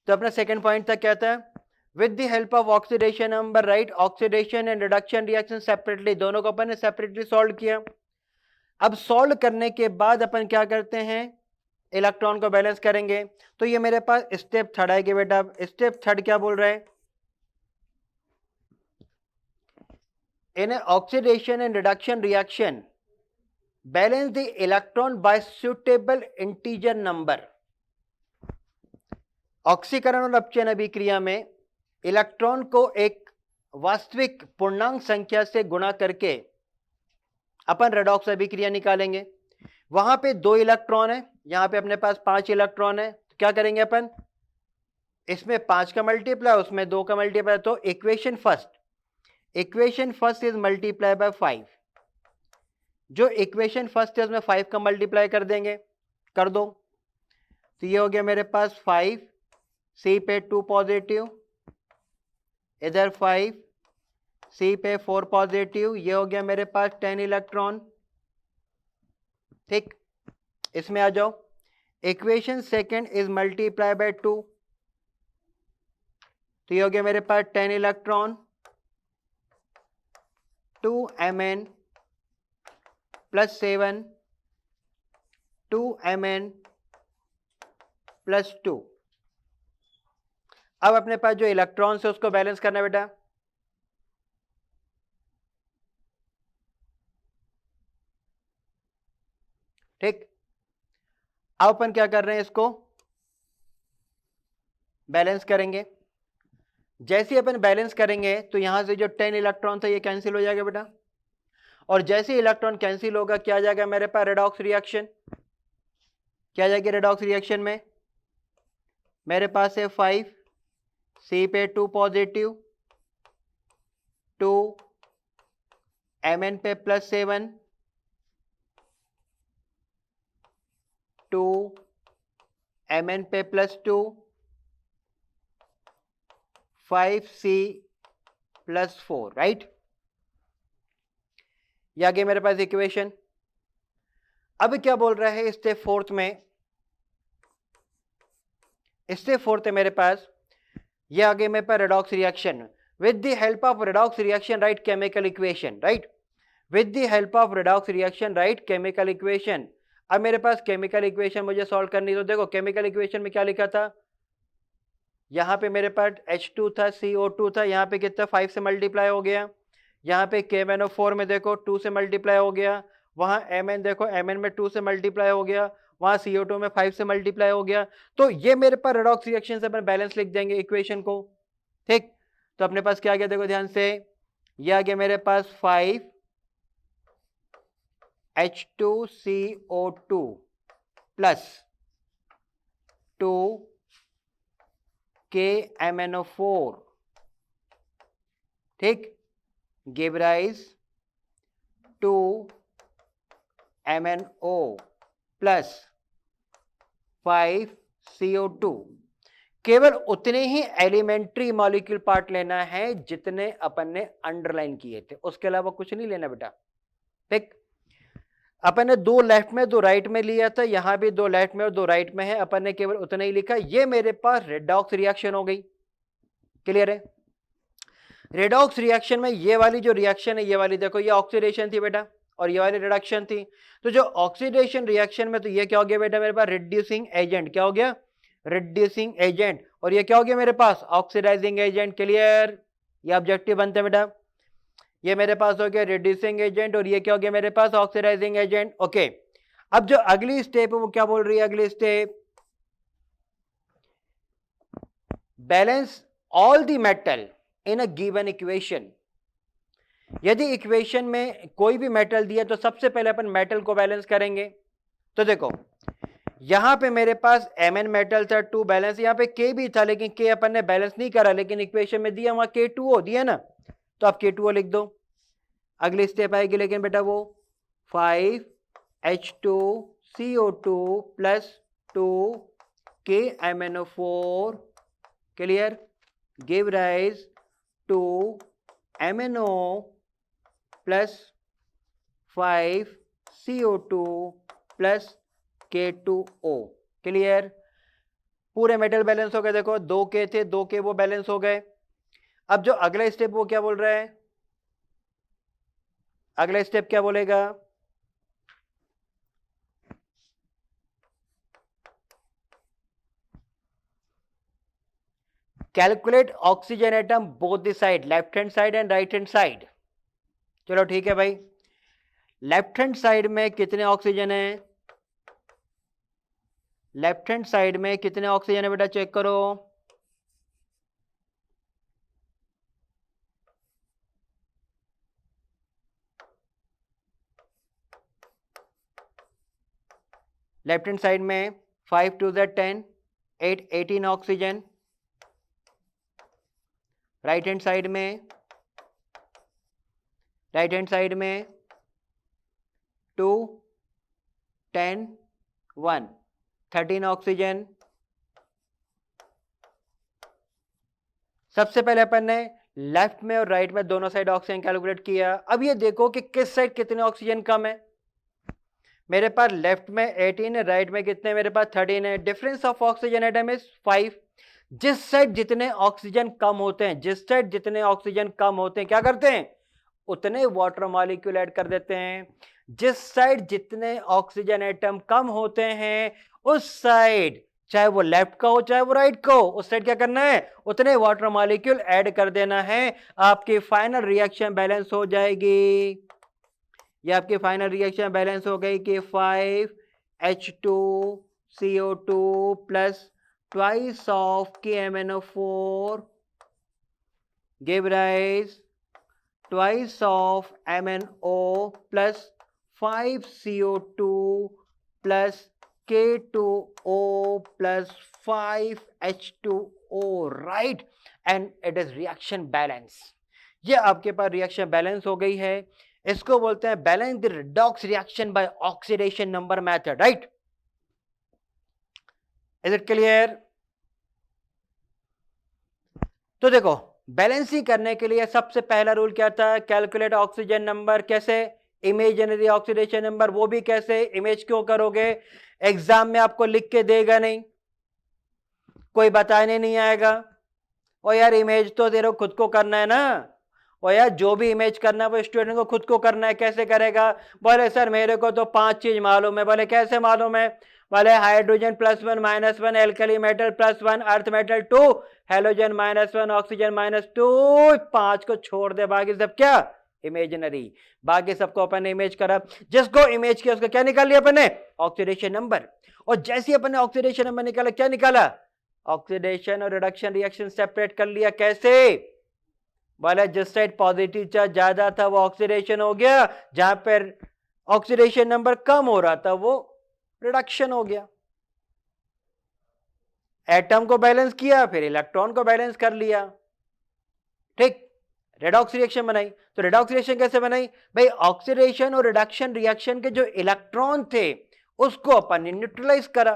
तो अपना सेकंड पॉइंट था क्या था? With the help of oxidation number right oxidation and reduction reaction separately. दोनों को अपन ने सेपरेटली सॉल्व किया। अब सॉल्व करने के बाद अपन क्या करते हैं? इलेक्ट्रॉन को बैलेंस करेंगे। तो ये मेरे पास स्टेप थर्ड है कि बेटा स्टेप थर्ड क्या बोल रहा है? In oxidation and reduction reaction balance the electron by suitable integer number. ऑक्सीकरण और अपचयन अभिक्रिया में इलेक्ट्रॉन को एक वास्तविक पूर्णांक संख्या से गुणा करके अपन रेडॉक्स अभिक्रिया निकालेंगे। वहां पे 2 इलेक्ट्रॉन है, यहां पे अपने पास 5 इलेक्ट्रॉन है। तो क्या करेंगे अपन? इसमें 5 का मल्टीप्लाई, उसमें 2 का मल्टीप्लाई। तो equation first is multiply by 5। जो इक्वेशन फर्स्ट है उसमें 5 का मल्टीप्लाई कर देंगे, कर दो। तो ये हो गया मेरे पास 5, सी पे 2 पॉजिटिव, इधर 5, सी पे 4 पॉजिटिव। ये हो गया मेरे पास 10 इलेक्ट्रॉन। ठीक, इसमें आ जाओ। Equation second is multiply by 2। तो ये हो गया मेरे पास 10 इलेक्ट्रॉन, 2 Mn +7, 2 Mn +2। अब अपने पास जो इलेक्ट्रॉन है उसको बैलेंस करना है बेटा। ठीक, अब अपन क्या कर रहे हैं? इसको बैलेंस करेंगे। जैसे ही अपन बैलेंस करेंगे तो यहां से जो 10 इलेक्ट्रॉन था ये कैंसिल हो जाएगा बेटा। और जैसे इलेक्ट्रॉन कैंसिल होगा क्या आ जाएगा मेरे पास? Redox reaction. क्या जाएगी रेडॉक्स रिएक्शन में? मेरे पास है 5, सी पे 2 पॉजिटिव, 2 Mn पे +7, 2 Mn पे +2, 5C +4, राइट? ये आ गई मेरे पास इक्वेशन। अब क्या बोल रहा है स्टेप फोर्थ में? स्टेप फोर्थ है मेरे पास, ये आ गई मेरे पास redox reaction. With the help of redox reaction write chemical equation, right? With the help of redox reaction write chemical equation. अब मेरे पास केमिकल इक्वेशन मुझे सॉल्व करनी, तो देखो केमिकल इक्वेशन में क्या लिखा था, यहाँ पे मेरे पास H2 था, CO2 था, यहाँ पे कितना 5 से मल्टीप्लाई हो गया, यहाँ पे KMnO4 में देखो 2 से मल्टीप्लाई हो गया, वहाँ Mn देखो Mn में 2 से मल्टीप्लाई हो गया, वहाँ CO2 में 5 से मल्टीप्लाई हो गया। तो ये मेरे पास रेडॉक्स रिएक्शन से अपन बैलेंस लिख देंगे इक्वेशन को, ठीक? तो अपने पास क्या आ गया देखो ध्यान से, ये आ गया मेरे पास 5 H2CO2 प्लस 2 KMnO4, ठीक, give rise to MnO plus 5 CO2। केवल उतने ही एलिमेंट्री मॉलिक्यूल पार्ट लेना है जितने अपन ने अंडरलाइन किए थे, उसके अलावा कुछ नहीं लेना बेटा, ठीक? अपन ने 2 लेफ्ट में 2 राइट में लिया था, यहां भी 2 लेफ्ट में और 2 राइट में है, अपन ने केवल उतना ही लिखा। ये मेरे पास रेडॉक्स रिएक्शन हो गई, क्लियर है? रेडॉक्स रिएक्शन में ये वाली जो रिएक्शन है, ये वाली देखो, ये ऑक्सीडेशन थी बेटा और ये वाली रिडक्शन थी। तो जो ऑक्सीडेशन रिएक्शन में, तो ये क्या हो गया बेटा मेरे पास, रिड्यूसिंग एजेंट। क्या हो गया? Reducing agent. और ये क्या हो गया मेरे पास, ऑक्सीडाइजिंग एजेंट। क्लियर? ये ऑब्जेक्टिव बनते हैं बेटा। ये मेरे पास हो गया रिड्यूसिंग एजेंट और ये क्या हो गया मेरे पास, ऑक्सीडाइजिंग एजेंट। ओके, अब जो अगली स्टेप है वो क्या बोल रही है, अगली step, balance all the metal in a given equation. यदि इक्वेशन में कोई भी मेटल दिया तो सबसे पहले अपन मेटल को बैलेंस करेंगे। तो देखो यहां पे मेरे पास Mn मेटल था, 2 बैलेंस, यहाँ पे K भी था लेकिन K अपन ने बैलेंस नहीं करा, लेकिन इक्वेशन में दिया वहां K2O दिया ना, तो आप K2O लिख दो। अगली स्टेप आएगी लेकिन बेटा वो 5 H2CO2 plus 2 KMnO4, clear, give rise to MnO plus 5 CO2 plus K2O, clear? पूरे मेटल बैलेंस हो गए। देखो 2 K थे, 2 K वो बैलेंस हो गए। अब जो अगला स्टेप वो क्या बोल रहा है, अगला स्टेप क्या बोलेगा, calculate oxygen atom both the side, left hand side and right hand side. चलो ठीक है भाई, लेफ्ट हैंड साइड में कितने ऑक्सीजन है, लेफ्ट हैंड साइड में कितने ऑक्सीजन है बेटा, चेक करो। लेफ्ट हैंड साइड में 5 2 10, 8 18 ऑक्सीजन। राइट हैंड साइड में, राइट हैंड साइड में 2 10 1 13 ऑक्सीजन। सबसे पहले अपन ने लेफ्ट में और राइट में दोनों साइड ऑक्सीजन कैलकुलेट किया। अब ये देखो कि किस साइड कितने ऑक्सीजन कम है। मेरे पास लेफ्ट में 18 है, राइट में कितने, मेरे पास 13 है। Difference of oxygen atom is 5। जिस साइड जितने ऑक्सीजन कम होते हैं, जिस साइड जितने ऑक्सीजन कम होते हैं, क्या करते हैं, उतने वाटर मॉलिक्यूल ऐड कर देते हैं। जिस साइड जितने ऑक्सीजन एटम कम होते हैं उस साइड, चाहे वो लेफ्ट का हो चाहे वो राइट का हो, उस साइड क्या करना है, उतने वाटर मॉलिक्यूल ऐड कर देना है। आपकी फाइनल रिएक्शन बैलेंस हो जाएगी। ये आपकी फाइनल रिएक्शन बैलेंस हो गई कि 5 H2CO2 plus twice of KMnO4 give rise twice of MnO plus 5 CO2 plus K2O plus 5H2O, right? And it is reaction balance. ये आपके पास रिएक्शन बैलेंस हो गई है. इसको बोलते हैं balance the redox reaction by oxidation number method, right? Is it clear? तो देखो, बैलेंसिंग करने के लिए सबसे पहला रूल क्या था? Calculate oxygen number. कैसे? Imaginary oxidation number. वो भी कैसे? इमेज क्यों करोगे? एग्जाम में आपको लिख के देगा नहीं, कोई बताने नहीं आएगा. और यार इमेज तो तेरे खुद को करना है ना. और यार जो भी इमेज करना है वो स्टूडेंट को खुद को करना है. कैसे करेगा? बोले सर मेरे को तो 5 चीज मालूम है. बोले कैसे मालूम है? बोले hydrogen +1 -1, alkali metal +1, earth metal 2, halogen -1, oxygen -2. 5 को छोड़ दे, बाकी सब क्या? इमेजिनरी. बाकी सबको अपन ने इमेज करा. जिसको इमेज किया उसका क्या निकाल लिया अपन ने? Oxidation number. और जैसे अपन ने ऑक्सीडेशन नंबर निकाला, क्या निकाला? ऑक्सीडेशन और रिडक्शन रिएक्शन सेपरेट कर लिया. कैसे? बोले जिस साइड पॉजिटिव चार्ज ज्यादा था वो ऑक्सीडेशन हो गया, जहां पर ऑक्सीडेशन नंबर कम हो रहा था वो रिडक्शन हो गया. एटम को बैलेंस किया, फिर इलेक्ट्रॉन को बैलेंस कर लिया. ठीक. रेडॉक्स रिएक्शन बनाई. तो रेडॉक्स रिएक्शन कैसे बनाई भाई? ऑक्सीडेशन और रिडक्शन रिएक्शन के जो इलेक्ट्रॉन थे उसको अपन ने न्यूट्रलाइज करा.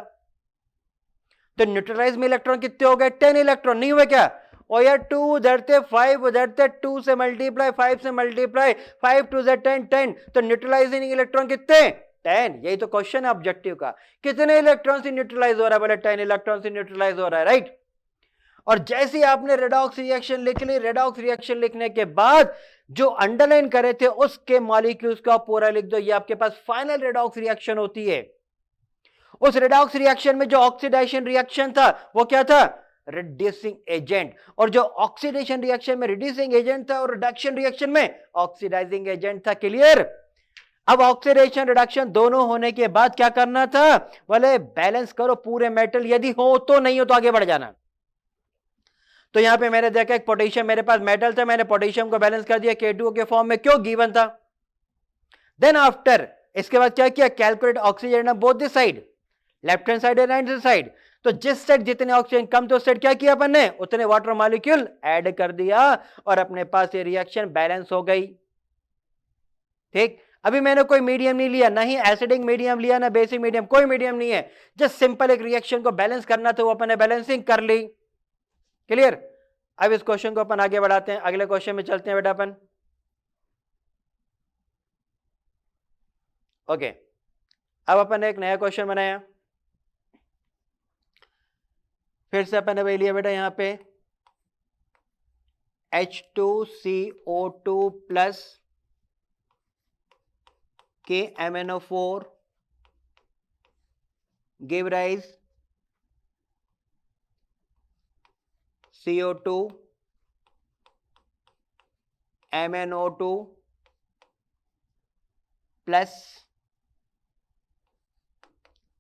तो न्यूट्रलाइज में इलेक्ट्रॉन कितने हो गए? 10 इलेक्ट्रॉन. नहीं हुए क्या? और यार 2 उधर थे, 5 उधर थे, 2 से मल्टीप्लाई, 5 से मल्टीप्लाई, 5 2 से 10, 10. तो न्यूट्रलाइजिंग इलेक्ट्रॉन कितने? 10. यही तो क्वेश्चन है ऑब्जेक्टिव का. कितने इलेक्ट्रॉन से न्यूट्रलाइज हो रहा है? बोले 10 इलेक्ट्रॉन से न्यूट्रलाइज हो रहा है, राइट? और जैसे ही आपने रेडॉक्स रिएक्शन लिख ली, रेडॉक्स रिएक्शन लिखने के बाद जो अंडरलाइन करे थे उसके मॉलिक्यूल्स का पूरा लिख दो. ये आपके पास फाइनल रेडॉक्स रिएक्शन होती है. उस रेडॉक्स रिएक्शन में जो ऑक्सीडेशन रिएक्शन था वो क्या था? Reducing agent. और जो ऑक्सीडेशन रिएक्शन में रिड्यूसिंग एजेंट था और रिडक्शन रिएक्शन में ऑक्सीडाइजिंग एजेंट था. क्लियर? अब ऑक्सीडेशन रिडक्शन दोनों होने के बाद क्या करना था? बोले बैलेंस करो पूरे मेटल, यदि हो तो, नहीं हो तो आगे बढ़ जाना. तो यहां पे मैंने देखा एक पोटेशियम मेरे पास मेटल था, मैंने पोटेशियम को बैलेंस कर दिया K2O के फॉर्म में. क्यों? गिवन था. देन आफ्टर इसके बाद क्या किया? Calculate oxygen on both the side, left hand side और राइट हैंड साइड. तो जिस साइड जितने ऑक्सीजन कम थे उस साइड क्या किया अपन ने? उतने वाटर मॉलिक्यूल ऐड कर दिया और अपने पास ये रिएक्शन बैलेंस हो गई. ठीक. अभी मैंने कोई मीडियम नहीं लिया, ना ही एसिडिक मीडियम लिया, ना बेसिक मीडियम, कोई मीडियम नहीं है. जस्ट सिंपल एक रिएक्शन को बैलेंस करना था, वो अपन ने बैलेंसिंग कर ली. क्लियर? अब इस क्वेश्चन को अपन आगे बढ़ाते हैं. अगले क्वेश्चन में चलते हैं बेटा अपन. ओके. अब अपन ने एक नया क्वेश्चन बनाया. फिर से अपन ने वही लिया बेटा, यहां पे H2CO2 plus KMnO4 give rise CO2 MnO2 plus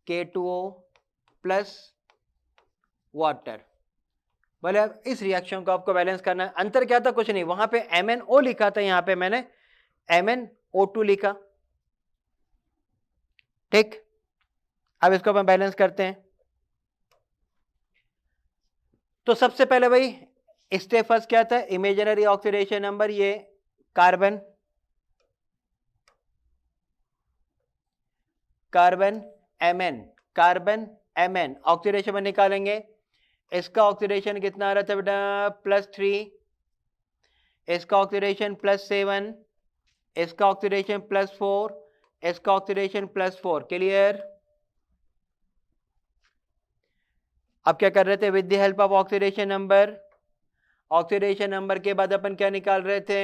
K2O plus water. बोले अब इस रिएक्शन को आपको बैलेंस करना है. अंतर क्या था? कुछ नहीं. वहां पे MnO लिखा था, यहां पे मैंने MnO2 लिखा. ठीक. अब इसको अपन बैलेंस करते हैं. तो सबसे पहले भाई स्टेप फर्स्ट क्या था? Imaginary oxidation number. ये कार्बन Mn ऑक्सीडेशन में निकालेंगे. इसका ऑक्सीडेशन कितना आ रहा था बेटा? +3. इसका ऑक्सीडेशन +7. इसका ऑक्सीडेशन +4. इसका ऑक्सीडेशन +4. क्लियर? अब क्या कर रहे थे? With the help of oxidation number. Oxidation number के बाद अपन क्या निकाल रहे थे?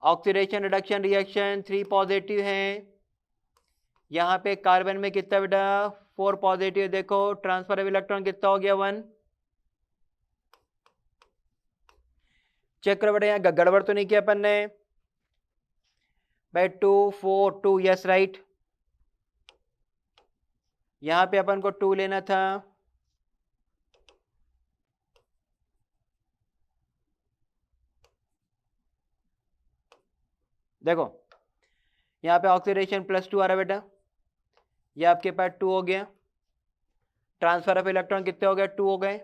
ऑक्सीडेशन रिडक्शन रिएक्शन 3 पॉजिटिव हैं. यहां पे कार्बन में कितना बेटा? 4 पॉजिटिव. देखो ट्रांसफर ऑफ इलेक्ट्रॉन कितना हो गया? 1. चेक करो बेटा, यहां गड़बड़ तो नहीं किया अपन ने भाई? 2 4 2. Yes right. यहां पे अपन को 2 लेना था. देखो यहाँ पे ऑक्सीडेशन +2 आ रहा है बेटा, ये आपके पास 2 हो गया। ट्रांसफर ऑफ इलेक्ट्रॉन कितने हो गए? 2 हो गए।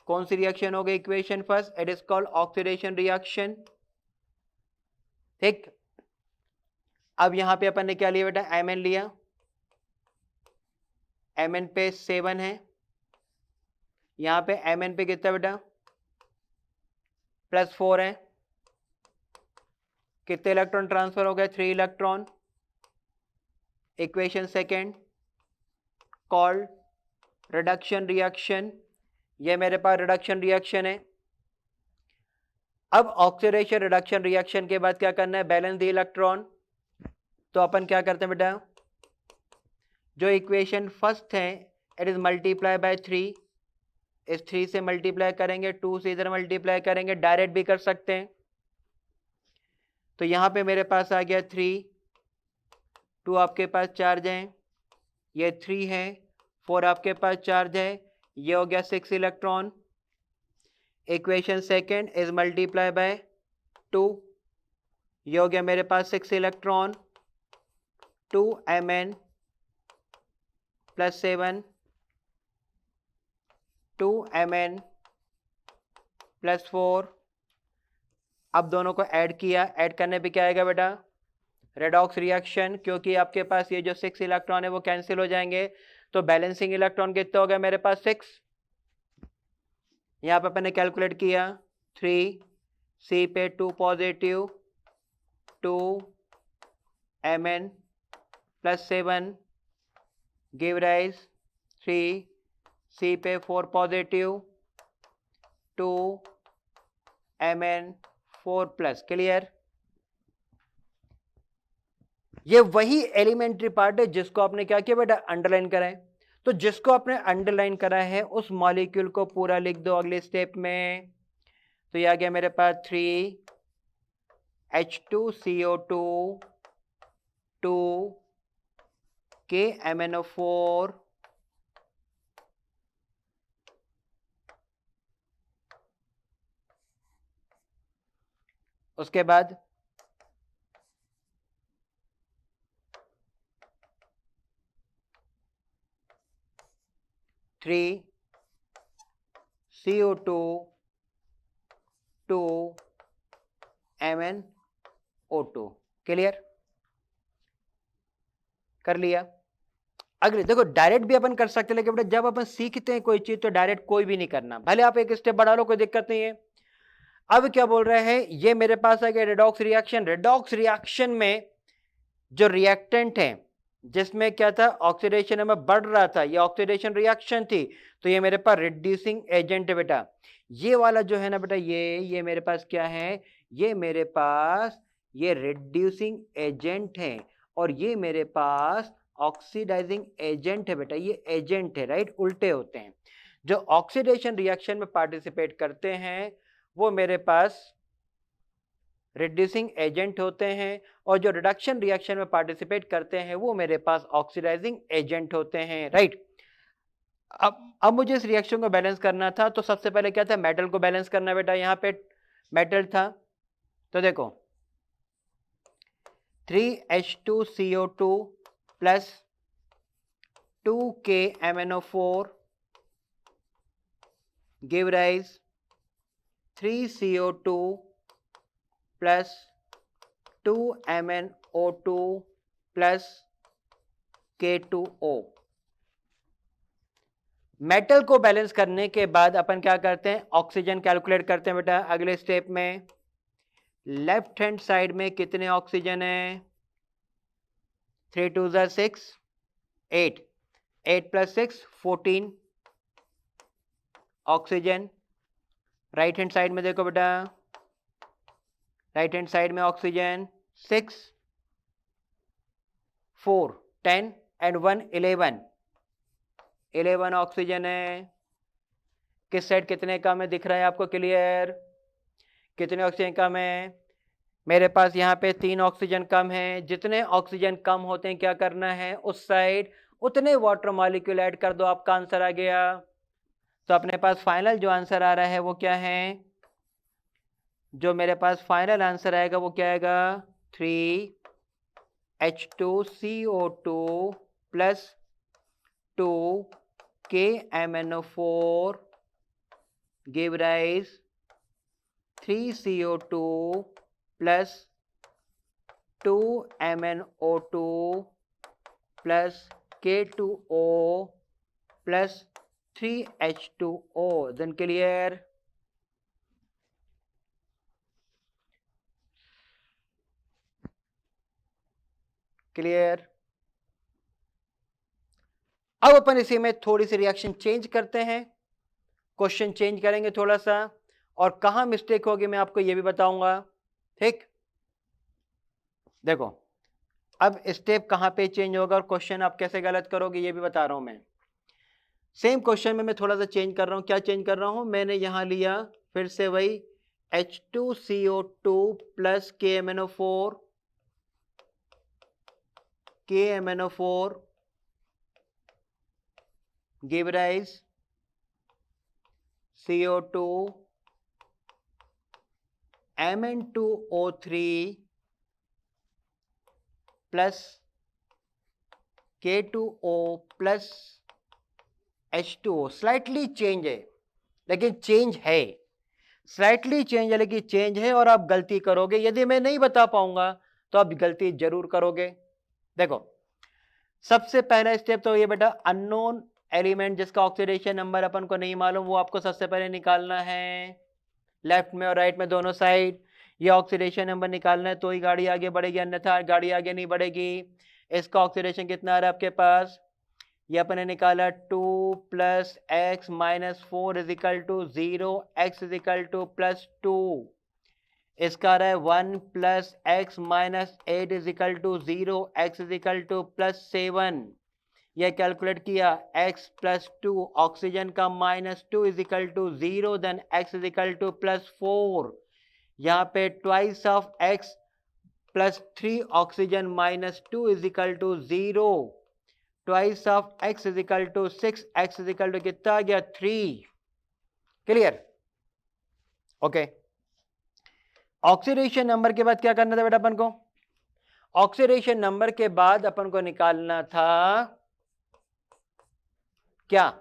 कौन सी रिएक्शन हो गई? Equation first, it is called oxidation reaction. ठीक, अब यहां पे अपन ने क्या लिया बेटा? Mn लिया, Mn पे 7 है, यहां पे Mn पे कितना बेटा? +4 है। कितने इलेक्ट्रॉन ट्रांसफर हो गए? 3 electron. Equation second called reduction reaction, ये मेरे पास रिडक्शन रिएक्शन है। अब ऑक्सीडेशन रिडक्शन रिएक्शन के बाद क्या करना है? Balance the electron. तो अपन क्या करते हैं बेटा? जो इक्वेशन फर्स्ट है इट इज मल्टीप्लाई बाय 3, इस 3 से मल्टीप्लाई करेंगे, 2 से इधर मल्टीप्लाई करेंगे, डायरेक्ट भी कर सकते हैं। तो यहां पे मेरे पास आ गया 3, 2 आपके पास चार्ज है, ये 3 है, 4 आपके पास चार्ज है, ये हो गया 6 electron. Equation second is multiply by 2, ये हो गया मेरे पास 6 इलेक्ट्रॉन, 2 Mn +7, 2 Mn +4। अब दोनों को ऐड किया, ऐड करने पे क्या आएगा बेटा? रेडॉक्स रिएक्शन, क्योंकि आपके पास ये जो 6 इलेक्ट्रॉन है वो कैंसिल हो जाएंगे। तो बैलेंसिंग इलेक्ट्रॉन कितने हो गए मेरे पास? 6। यहाँ पे अपन ने कैलकुलेट किया, 3 C पे 2 positive, 2 Mn +7 give rise 3 C पे 4 पॉजिटिव, 2 Mn 4+। क्लियर? ये वही एलिमेंट्री पार्ट है जिसको आपने क्या किया बेटा? अंडरलाइन करा है। तो जिसको आपने अंडरलाइन करा है उस मॉलिक्यूल को पूरा लिख दो अगले स्टेप में। तो ये आ गया मेरे पास 3H2CO2 2 KMnO4 उसके बाद 3CO2 2 MnO2। क्लियर? कर लिया। अगले देखो, डायरेक्ट भी अपन कर सकते हैं, लेकिन बेटा जब अपन सीखते हैं कोई चीज तो डायरेक्ट कोई भी नहीं करना, भले आप एक स्टेप बढ़ा लो, कोई दिक्कत नहीं है। अब क्या बोल रहे हैं? ये मेरे पास आ गया रेडॉक्स रिएक्शन। रेडॉक्स रिएक्शन में जो रिएक्टेंट है जिसमें क्या था? ऑक्सीडेशन में बढ़ रहा था, ये ऑक्सीडेशन रिएक्शन थी, तो ये मेरे पास रिड्यूसिंग एजेंट है बेटा। ये वाला जो है ना बेटा, ये मेरे पास क्या है? ये मेरे पास ये रिड्यूसिंग एजेंट है, और ये मेरे पास ऑक्सीडाइजिंग एजेंट है बेटा। ये एजेंट है, राइट? उल्टे होते हैं। जो ऑक्सीडेशन रिएक्शन में पार्टिसिपेट करते हैं वो मेरे पास रिड्यूसिंग एजेंट होते हैं, और जो रिडक्शन रिएक्शन में पार्टिसिपेट करते हैं वो मेरे पास ऑक्सीडाइजिंग एजेंट होते हैं, राइट? अब मुझे इस रिएक्शन को बैलेंस करना था, तो सबसे पहले क्या था? मेटल को बैलेंस करना बेटा। यहाँ पे मेटल था, तो देखो 3H2CO2 plus 2KMnO4 give rise 3CO2 plus 2MnO2 plus K2O। Metal को बैलेंस करने के बाद अपन क्या करते हैं? ऑक्सीजन कैलकुलेट करते हैं बेटा अगले स्टेप में। लेफ्ट हैंड साइड में कितने ऑक्सीजन है? 3 2 6 8, 8 + 6 14 ऑक्सीजन। राइट हैंड साइड में देखो बेटा, राइट हैंड साइड में ऑक्सीजन 6 4 10 एंड 1 11 ऑक्सीजन है। किस साइड कितने कम है दिख रहा है आपको? क्लियर? कितने ऑक्सीजन कम है? मेरे पास यहाँ पे 3 ऑक्सीजन कम है। जितने ऑक्सीजन कम होते हैं क्या करना है? उस साइड उतने वाटर मॉलिक्यूल ऐड कर दो, आपका आंसर आ गया। तो अपने पास फाइनल जो आंसर आ रहा है वो क्या है? जो मेरे पास फाइनल आंसर आएगा वो क्या आएगा? 3 H2CO2 plus 2 KMnO4 give rise 3CO2 plus 2 MnO2 plus K2O plus 3H2O. Then clear? Clear? अब अपन इसी में थोड़ी सी रिएक्शन चेंज करते हैं, क्वेश्चन चेंज करेंगे थोड़ा सा, और कहां मिस्टेक होगी मैं आपको यह भी बताऊंगा। ठीक, देखो अब स्टेप कहां पे चेंज होगा और क्वेश्चन आप कैसे गलत करोगे ये भी बता रहा हूं मैं। सेम क्वेश्चन में मैं थोड़ा सा चेंज कर रहा हूं। क्या चेंज कर रहा हूं? मैंने यहां लिया फिर से वही H2CO2 plus KMnO4 give rise CO2 Mn2O3 plus K2O plus H2O। Slightly change है लेकिन चेंज है, स्लाइटली चेंज है लेकिन चेंज है, और आप गलती करोगे। यदि मैं नहीं बता पाऊंगा तो आप गलती जरूर करोगे। देखो सबसे पहला स्टेप तो ये बेटा, अननोन एलिमेंट जिसका ऑक्सीडेशन नंबर अपन को नहीं मालूम वो आपको सबसे पहले निकालना है, लेफ्ट में और राइट में दोनों साइड। ये ऑक्सीडेशन नंबर निकालना है तो ही गाड़ी आगे बढ़ेगी, अन्यथा गाड़ी आगे नहीं बढ़ेगी। इसका ऑक्सीडेशन कितना आ रहा है आपके पास? ये अपने निकाला 2 plus x minus 4 is equal to 0, x is equal to plus 2। इसका रहा है 1 plus x minus 8 is equal to 0, x is equal to plus 7। यह कैलकुलेट किया, x प्लस 2 ऑक्सीजन का minus 2 is equal to 0, then x is equal to plus 4। यहाँ पे twice of x plus 3 oxygen minus 2 is equal to 0, twice of x is equal to 6, x is equal to कितना आ गया? 3। Clear? Okay, oxidation number के बाद क्या करना था बेटा अपन को? ऑक्सीडेशन नंबर के बाद अपन को निकालना था क्या?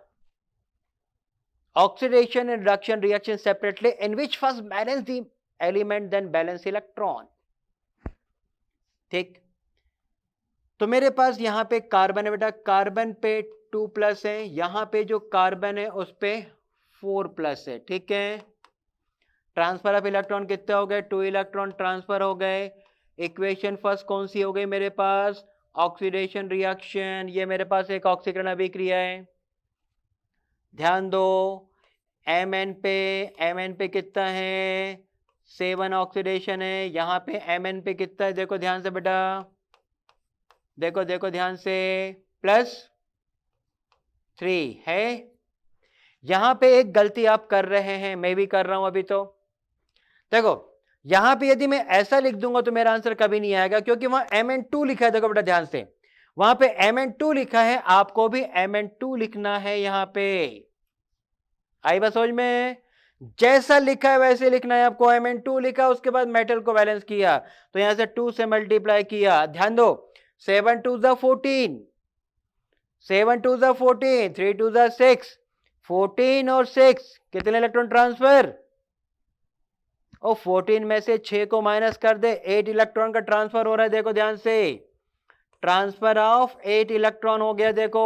Oxidation and reduction reaction separately in which first balance the element then balance electron. ठीक, तो मेरे पास यहां पे कार्बन है बेटा, कार्बन पे 2 प्लस है, यहां पे जो कार्बन है उस पे 4 प्लस है। ठीक है, ट्रांसफर ऑफ इलेक्ट्रॉन कितने हो गए? 2 इलेक्ट्रॉन ट्रांसफर हो गए। इक्वेशन फर्स्ट कौन सी हो गई मेरे पास? Oxidation reaction. ये मेरे पास एक ऑक्सीकरण अभिक्रिया है, ध्यान दो। Mn पे कितना है? 7 ऑक्सीडेशन है। यहां पे Mn पे कितना है? देखो ध्यान से बेटा, देखो देखो ध्यान से, प्लस 3 है। यहां पे एक गलती आप कर रहे हैं, मैं भी कर रहा हूं अभी। तो देखो यहां पे यदि मैं ऐसा लिख दूंगा तो मेरा आंसर कभी नहीं आएगा, क्योंकि वहां Mn2 लिखा है। देखो बेटा ध्यान से, वहां पे Mn2 लिखा है, आपको भी Mn2 लिखना है यहां पे। आई बात समझ में? जैसा लिखा है वैसे लिखना है आपको। Mn2 लिखा, उसके बाद मेटल को बैलेंस किया, तो यहां से 2 से मल्टीप्लाई किया। ध्यान दो, 7 2 14, 7 2 14, 3 2 6, 14 और 6 कितने इलेक्ट्रॉन ट्रांसफर? और 14 में से 6 को माइनस कर दे, 8 इलेक्ट्रॉन का ट्रांसफर हो रहा है। देखो ध्यान से, ट्रांसफर ऑफ 8 इलेक्ट्रॉन हो गया। देखो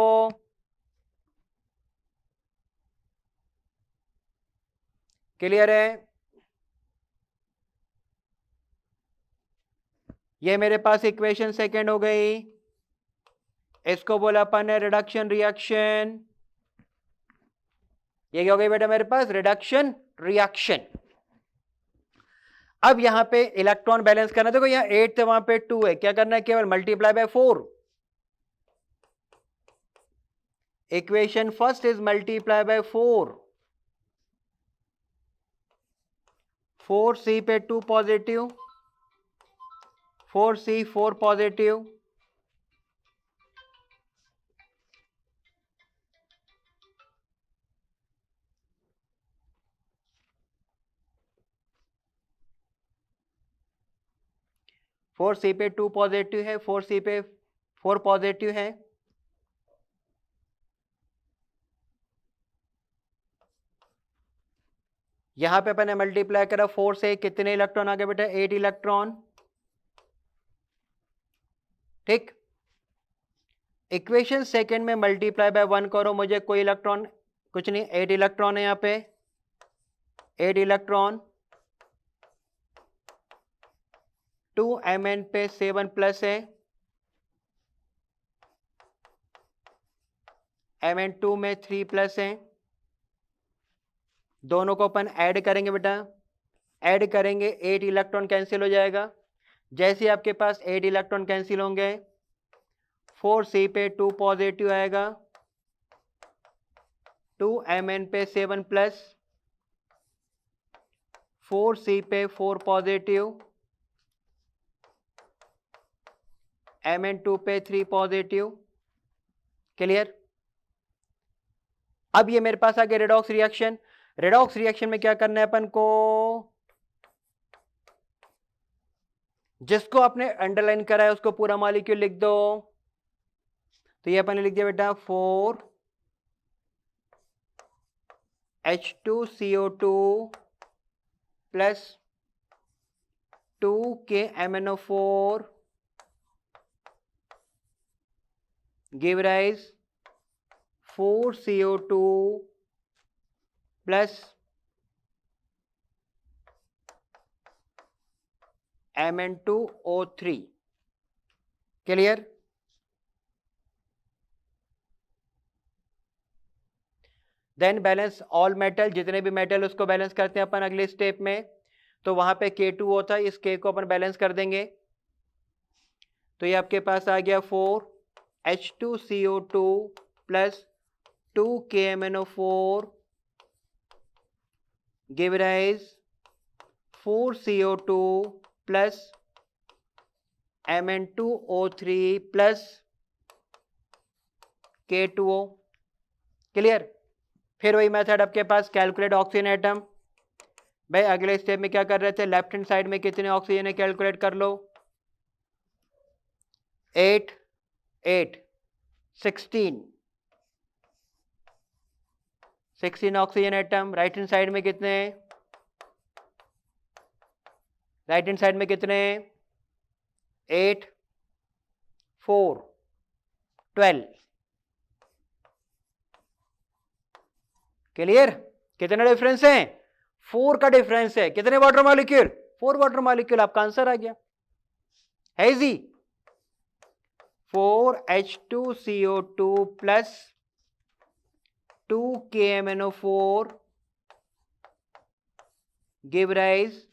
क्लियर है? ये मेरे पास इक्वेशन सेकंड हो गई। इसको बोला अपन ने रिडक्शन रिएक्शन। ये क्या हो गई बेटा मेरे पास? Reduction reaction. अब यहां पे इलेक्ट्रॉन बैलेंस करना। देखो यहां 8 थे, वहां पे 2 है, क्या करना है? केवल multiply by 4। Equation first is multiply by 4। 4C पे 2 पॉजिटिव, 4C 4 पॉजिटिव, 4C पे 2 पॉजिटिव है, 4C पे 4 पॉजिटिव है, यहां पे अपन ने मल्टीप्लाई करा 4 से, कितने इलेक्ट्रॉन आ गए बेटा? 8 इलेक्ट्रॉन। ठीक, इक्वेशन सेकंड में मल्टीप्लाई बाय 1 करो, मुझे कोई इलेक्ट्रॉन, कुछ नहीं, 8 इलेक्ट्रॉन है यहां पे, 8 इलेक्ट्रॉन, 2 Mn पे 7 प्लस है, Mn2 में 3 प्लस है, दोनों को अपन ऐड करेंगे बेटा, ऐड करेंगे 8 इलेक्ट्रॉन कैंसिल हो जाएगा। जैसे आपके पास 8 इलेक्ट्रॉन कैंसिल होंगे, 4C पे 2 पॉजिटिव आएगा, 2 Mn पे 7 प्लस, 4C पे 4 पॉजिटिव, Mn2 पे 3 पॉजिटिव। क्लियर? अब ये मेरे पास आ गया रेडॉक्स रिएक्शन। रेडॉक्स रिएक्शन में क्या करना है अपन को? जिसको आपने अंडरलाइन करा है उसको पूरा मॉलिक्यूल लिख दो। तो ये अपन ने लिख दिया बेटा 4H2CO2 plus 2KMnO4 give rise 4CO2 plus Mn2O3। Clear? Then balance all metal, जितने भी मेटल उसको बैलेंस करते हैं अपन अगले स्टेप में। तो वहां पे K2 होता है, इस K को अपन बैलेंस कर देंगे। तो ये आपके पास आ गया 4H2CO2 plus 2KMnO4 give rise 4CO2 plus Mn2O3 plus K2O। Clear? फिर वही मेथड आपके पास, कैलकुलेट ऑक्सीजन एटम। भाई अगले स्टेप में क्या कर रहे थे? लेफ्ट हैंड साइड में कितने ऑक्सीजन है कैलकुलेट कर लो। 8 8 16 oxygen atom. Right hand side में कितने हैं? राइट हैंड साइड में कितने हैं? 8 4 12। क्लियर? कितने डिफरेंस है? 4 का डिफरेंस है। कितने वाटर मॉलिक्यूल? 4 water molecule. आपका आंसर आ गया है जी, 4H2CO2 plus 2KMnO4 give rise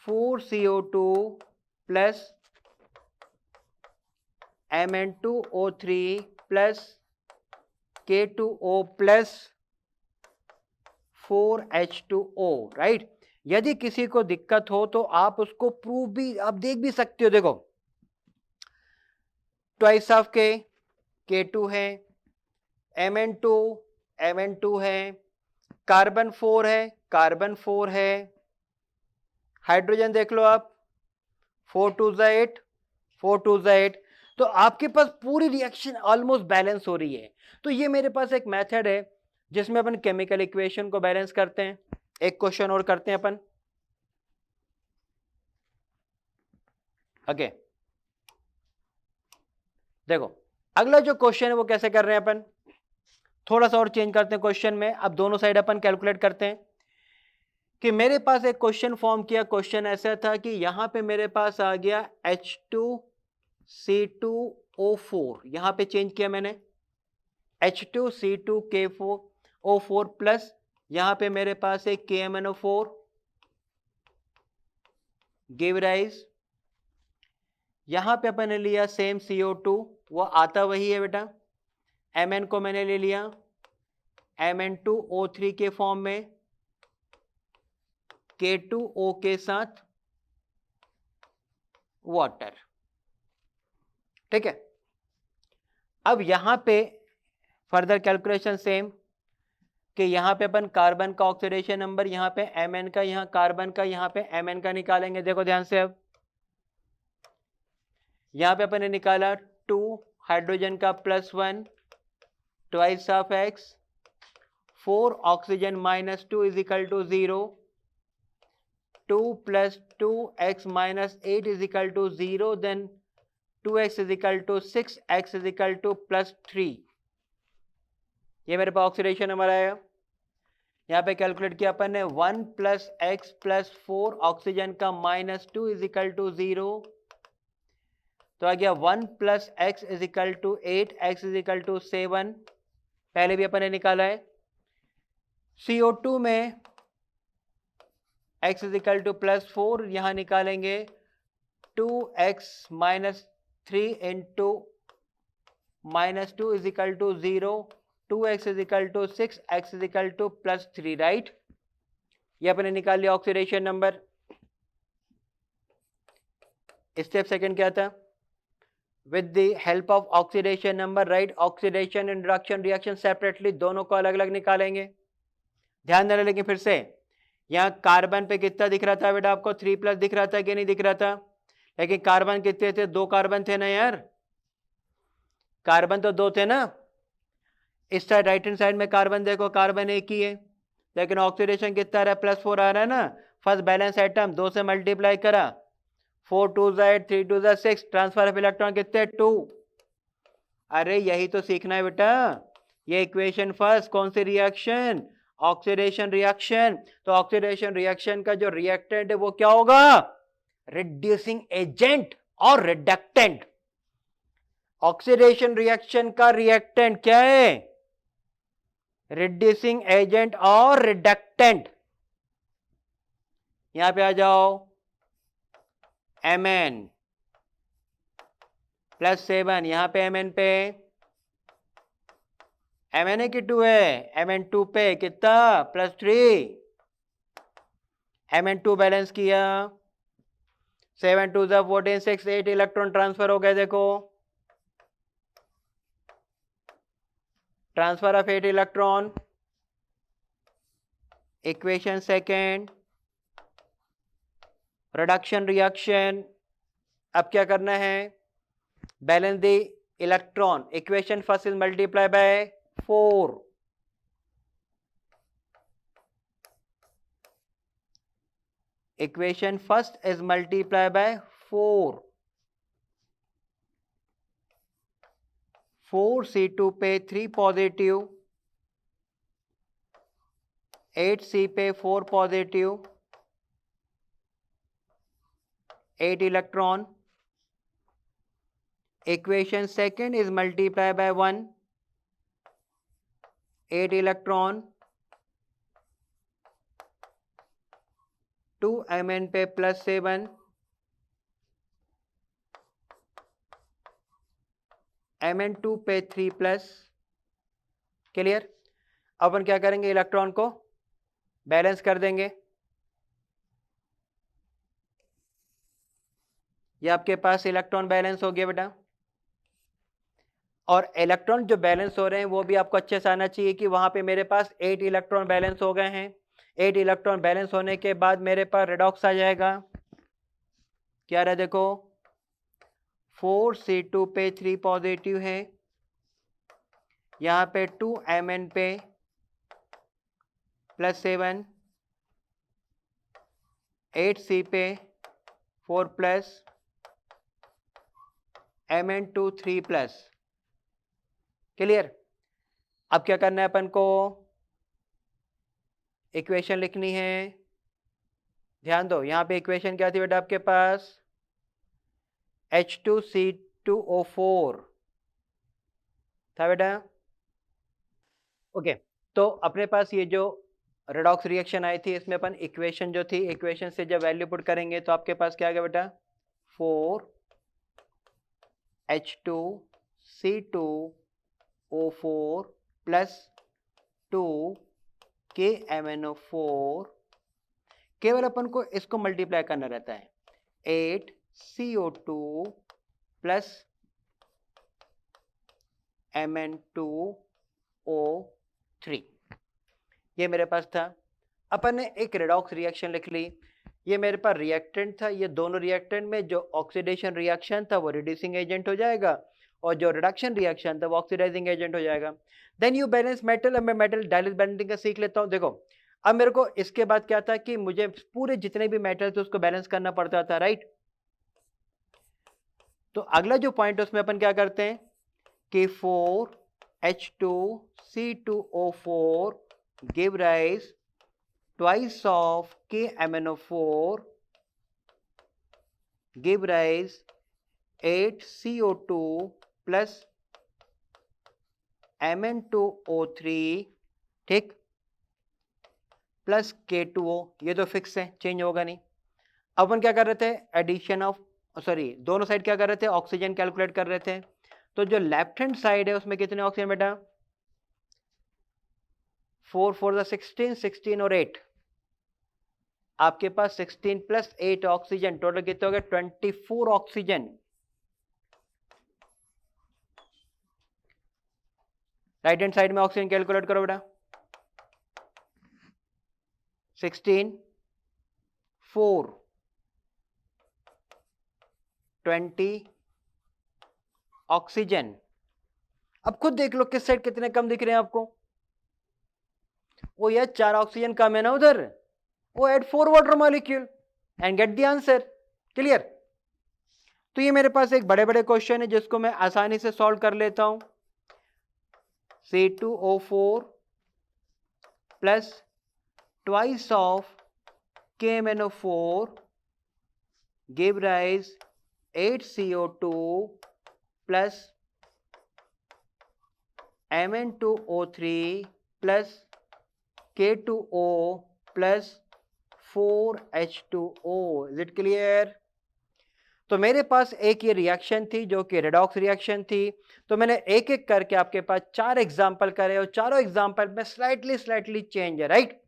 4CO2 plus Mn2O3 plus K2O plus 4H2O। Right? यदि किसी को दिक्कत हो तो आप उसको प्रूव भी, आप देख भी सकते हो। देखो ट्वाइस ऑफ K2 है, Mn2 है, कार्बन 4 है, कार्बन 4 है, हाइड्रोजन देख लो आप, 4 2 8, 4 2 8। तो आपके पास पूरी रिएक्शन ऑलमोस्ट बैलेंस हो रही है। तो ये मेरे पास एक मेथड है जिसमें अपन केमिकल इक्वेशन को बैलेंस करते हैं। एक क्वेश्चन और करते हैं अपन। ओके, देखो अगला जो क्वेश्चन है वो कैसे कर रहे हैं अपन, थोड़ा सा और चेंज करते हैं क्वेश्चन में। अब दोनों साइड अपन कैलकुलेट करते हैं कि मेरे पास एक क्वेश्चन फॉर्म किया। क्वेश्चन ऐसा था कि यहां पे मेरे पास आ गया H2C2O4, यहां पे चेंज किया मैंने H2C2K4O4 प्लस यहां पे मेरे पास एक KMnO4 गिव राइज, यहां पे अपन ने लिया सेम CO2, वो आता वही है बेटा। Mn को मैंने ले लिया Mn2O3 के फॉर्म में, K2O के साथ वाटर। ठीक है? अब यहां पे फर्दर कैलकुलेशन सेम कि यहां पे अपन कार्बन का ऑक्सीडेशन नंबर, यहां पे Mn का, यहां कार्बन का, यहां पे Mn का निकालेंगे। देखो ध्यान से, अब यहाँ पे अपन ने निकाला 2 हाइड्रोजन का +1 twice of x, 4 oxygen -2 is equal to 0, 2 + 2x - 8 is equal to 0, then 2x is equal to 6, x is equal to +3। ये मेरे पास ऑक्सीडेशन नंबर आया। यहाँ पे कैलकुलेट किया अपन ने 1 + x + 4 ऑक्सीजन का -2 इज इक्वल टू 0, तो आ गया 1 + x is equal to 8, x is equal to 7, पहले भी अपन ने निकाला है। CO2 में x इज इक्वल टू +4, यहाँ निकालेंगे 2x - 3 into -2 is equal to 0, 2x is equal to 6, x is equal to +3, right. ये अपने निकाल लिया ऑक्सीडेशन नंबर। स्टेप सेकंड क्या था? With the help of oxidation number right oxidation and reduction reaction separately, दोनों को अलग अलग निकालेंगे। ध्यान देना, लेकिन फिर से यहाँ कार्बन पे कितना दिख रहा था बेटा आपको? 3+ दिख रहा था कि नहीं दिख रहा था? लेकिन कार्बन कितने थे? 2 कार्बन थे ना यार, कार्बन तो 2 थे ना। इस साइड राइट हैंड साइड में कार्बन देखो, कार्बन एक ही है, लेकिन ऑक्सीडेशन कितना रहा? +4 आ रहा है ना। फर्स्ट बैलेंस आइटम 2 से मल्टीप्लाई करा, 4 2 8, 3 2 6, ट्रांसफर ऑफ इलेक्ट्रॉन कितने? 2। अरे यही तो सीखना है बेटा। ये इक्वेशन फर्स्ट कौन सी रिएक्शन? Oxidation reaction. तो ऑक्सीडेशन रिएक्शन का जो रिएक्टेंट है वो क्या होगा? रिड्यूसिंग एजेंट और रिडक्टेंट। ऑक्सीडेशन रिएक्शन का रिएक्टेंट क्या है? रिड्यूसिंग एजेंट और रिडक्टेंट। यहां पे आ जाओ, Mn +7, यहां पे Mn पे Mn की 2 है, Mn2 पे कितना? +3, Mn2 बैलेंस किया, 7 2 14, 6 8 इलेक्ट्रॉन ट्रांसफर हो गए। देखो transfer of 8 electron. Equation second, reduction reaction. अब क्या करना है? Balance the electron. Equation first is multiply by 4, equation first is multiply by 4, 4C2 पे 3 पॉजिटिव, 8C पे 4 positive, 8 electron. Equation second is multiply by 1, 8 electron, 2 Mn पे +7, Mn2 पे 3+। Clear? अपन क्या करेंगे? इलेक्ट्रॉन को बैलेंस कर देंगे। ये आपके पास इलेक्ट्रॉन बैलेंस हो गया बेटा। और इलेक्ट्रॉन जो बैलेंस हो रहे हैं वो भी आपको अच्छे से आना चाहिए कि वहां पे मेरे पास 8 इलेक्ट्रॉन बैलेंस हो गए हैं। 8 इलेक्ट्रॉन बैलेंस होने के बाद मेरे पास रेडॉक्स आ जाएगा। क्या रहा? देखो 4C2 पे 3 पॉजिटिव है, यहाँ पे 2 Mn पे +7, 8C पे 4+, Mn2 3+। क्लियर? अब क्या करना है अपन को? इक्वेशन लिखनी है। ध्यान दो, यहां पे इक्वेशन क्या थी बेटा आपके पास? H2C2O4 था बेटा। ओके, तो अपने पास ये जो रेडॉक्स रिएक्शन आई थी इसमें अपन इक्वेशन जो थी, इक्वेशन से जब वैल्यू पुट करेंगे तो आपके पास क्या आ गया बेटा? 4H2C2O4 plus 2KMnO4। केवल अपन को इसको मल्टीप्लाई करना रहता है, 8CO2 प्लस Mn2O3। ये मेरे पास था। अपन ने एक रेडॉक्स रिएक्शन लिख ली ये मेरे पास रिएक्टेंट था, ये दोनों रिएक्टेंट में जो ऑक्सीडेशन रिएक्शन था वो रिड्यूसिंग एजेंट हो जाएगा और जो रिडक्शन रिएक्शन था वो ऑक्सीडाइजिंग एजेंट हो जाएगा। Then you balance metal. अब मैं मेटल डायलेक्ट्रिक बाइंडिंग का सीख लेता हूँ। देखो अब मेरे को इसके बाद क्या था कि मुझे पूरे जितने भी मेटल थे उसको बैलेंस करना पड़ता था, राइट। तो अगला जो पॉइंट है उसमें अपन क्या करते हैं कि 4H2C2O4 give rise twice of KMnO4 give rise 8CO2 plus Mn2O3, ठीक, प्लस K2O। ये तो फिक्स है, चेंज होगा नहीं। अब अपन क्या कर रहे थे, एडिशन ऑफ, सॉरी दोनों साइड क्या कर रहे थे, ऑक्सीजन कैलकुलेट कर रहे थे। तो जो लेफ्ट हैंड साइड है उसमें कितने ऑक्सीजन बेटा, 4 4 16, 16 और 8, आपके पास 16 प्लस 8 ऑक्सीजन, टोटल कितने हो गए 24 ऑक्सीजन। राइट हैंड साइड में ऑक्सीजन कैलकुलेट करो बेटा, 16 4 20 ऑक्सीजन। अब खुद देख लो किस साइड कितने कम दिख रहे हैं आपको, वो यार 4 ऑक्सीजन कम है ना उधर, वो add 4 water molecule and get the answer. Clear. तो ये मेरे पास एक बड़े बड़े क्वेश्चन है जिसको मैं आसानी से सॉल्व कर लेता हूं। C2O4 plus twice of KMnO4 give rise 8CO2 plus Mn2O3 plus K2O plus 4H2O। Is it clear. तो मेरे पास एक ये रिएक्शन थी जो कि रेडॉक्स रिएक्शन थी। तो मैंने एक एक करके आपके पास 4 एग्जांपल करे और चारों एग्जांपल में स्लाइटली चेंज है, राइट।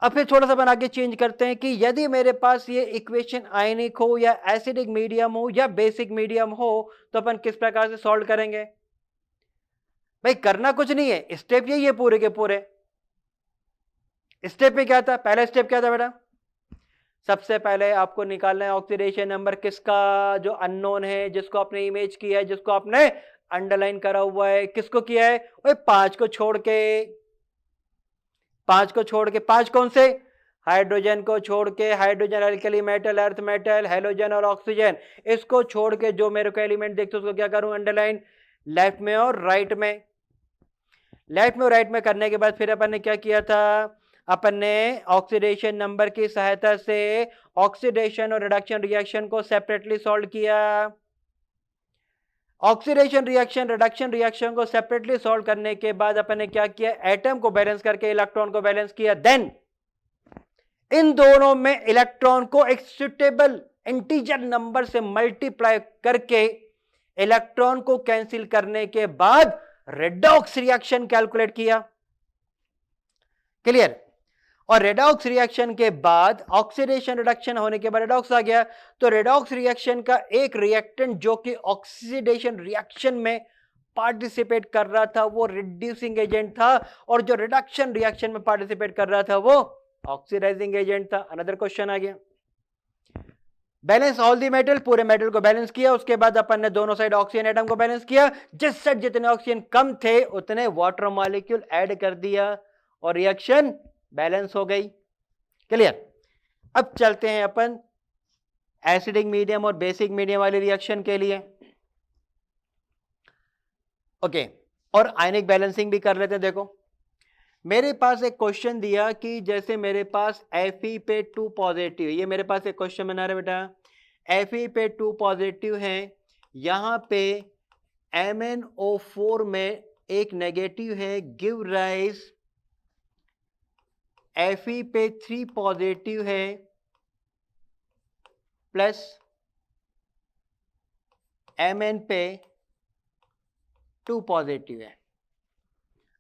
अब फिर थोड़ा सा अपन आगे चेंज करते हैं कि यदि मेरे पास ये इक्वेशन आयनिक हो या एसिडिक मीडियम हो या बेसिक मीडियम हो तो अपन किस प्रकार से सॉल्व करेंगे। भाई करना कुछ नहीं है, स्टेप यही है पूरे के पूरे। स्टेप में क्या था, पहला स्टेप क्या था बेटा, सबसे पहले आपको निकालना है ऑक्सीडेशन नंबर किसका, जो अननोन है, जिसको आपने इमेज किया है, जिसको आपने अंडरलाइन करा हुआ है, किसको किया है, ओए 5 को छोड़ के, 5 को छोड़ के, 5 कौन से, हाइड्रोजन को छोड़ के, hydrogen alkali metal, earth metal, halogen और ऑक्सीजन, इसको छोड़ के जो मेरे को एलिमेंट देखते उसको क्या करूं, अंडरलाइन, लेफ्ट में और राइट में। लेफ्ट में और राइट में करने के बाद फिर अपन ने क्या किया था, अपन ने ऑक्सीडेशन नंबर की सहायता से ऑक्सीडेशन और रिडक्शन रिएक्शन को सेपरेटली सॉल्व किया। ऑक्सीडेशन रिएक्शन रिडक्शन रिएक्शन को सेपरेटली सॉल्व करने के बाद अपन ने क्या किया, एटम को बैलेंस करके इलेक्ट्रॉन को बैलेंस किया। देन इन दोनों में इलेक्ट्रॉन को एक सुटेबल इंटीजर नंबर से मल्टीप्लाई करके इलेक्ट्रॉन को कैंसिल करने के बाद रेडॉक्स रिएक्शन कैलकुलेट किया। क्लियर। और रेडॉक्स रिएक्शन के बाद ऑक्सीडेशन रिडक्शन होने के बाद रेडॉक्स आ गया। तो रेडॉक्स रिएक्शन का एक रिएक्टेंट जो कि ऑक्सीडेशन रिएक्शन में पार्टिसिपेट कर रहा था वो रिड्यूसिंग एजेंट था, और जो रिडक्शन रिएक्शन में पार्टिसिपेट कर रहा था वो ऑक्सीडाइजिंग एजेंट था। अनदर क्वेश्चन आ गया, बैलेंस ऑल दी मेटल, पूरे मेटल को बैलेंस किया। उसके बाद अपन ने दोनों साइड ऑक्सीजन एटम को बैलेंस किया, जिस साइड जितने ऑक्सीजन कम थे उतने वाटर मॉलिक्यूल ऐड कर दिया और रिएक्शन बैलेंस हो गई। क्लियर। अब चलते हैं अपन एसिडिक मीडियम और बेसिक मीडियम वाले रिएक्शन के लिए। ओके, और आयनिक बैलेंसिंग भी कर लेते हैं। देखो मेरे पास एक क्वेश्चन दिया कि जैसे मेरे पास Fe पे 2 पॉजिटिव, ये मेरे पास एक क्वेश्चन बना रहे बेटा, Fe पे 2 पॉजिटिव है, यहां पे MnO4 में एक नेगेटिव है, गिव राइज Fe पे 3 पॉजिटिव है प्लस Mn पे 2 पॉजिटिव है।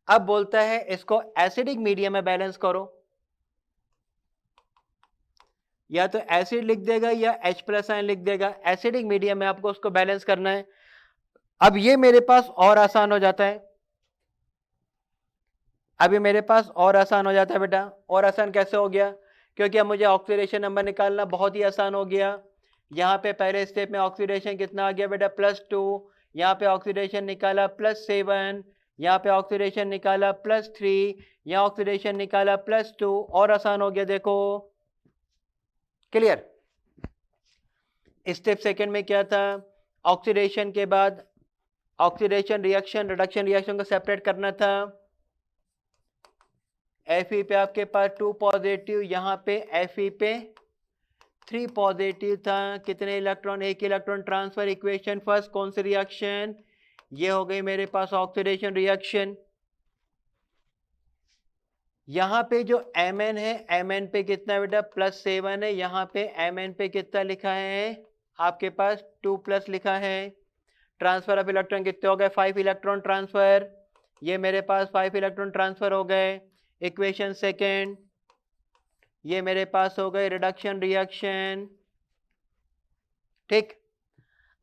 अब बोलता है इसको एसिडिक मीडियम में बैलेंस करो, या तो एसिड लिख देगा या H+ आयन लिख देगा। एसिडिक मीडियम में आपको उसको बैलेंस करना है। अब ये मेरे पास और आसान हो जाता है, अभी मेरे पास और आसान हो जाता है बेटा। और आसान कैसे हो गया क्योंकि अब मुझे ऑक्सीडेशन नंबर निकालना बहुत ही आसान हो गया। यहाँ पे पहले स्टेप में ऑक्सीडेशन कितना आ गया बेटा +2, यहाँ पे ऑक्सीडेशन निकाला +7, यहाँ पे ऑक्सीडेशन निकाला +3, यहाँ ऑक्सीडेशन निकाला +2, और आसान हो गया देखो। क्लियर। स्टेप सेकंड में क्या था, ऑक्सीडेशन के बाद ऑक्सीडेशन रिएक्शन रिडक्शन रिएक्शन को सेपरेट करना था। Fe पे आपके पास 2 पॉजिटिव, यहाँ पे Fe पे 3 पॉजिटिव था। कितने इलेक्ट्रॉन, एक इलेक्ट्रॉन ट्रांसफर। इक्वेशन फर्स्ट कौन सी रिएक्शन, ये हो गई मेरे पास ऑक्सीडेशन रिएक्शन। यहाँ पे जो Mn है, Mn पे कितना बेटा +7 है, यहाँ पे Mn पे कितना लिखा है आपके पास 2+ लिखा है। ट्रांसफर ऑफ इलेक्ट्रॉन कितने हो गए, 5 इलेक्ट्रॉन ट्रांसफर, ये मेरे पास 5 इलेक्ट्रॉन ट्रांसफर हो गए। इक्वेशन सेकेंड, ये मेरे पास हो गए रिडक्शन रिएक्शन। ठीक,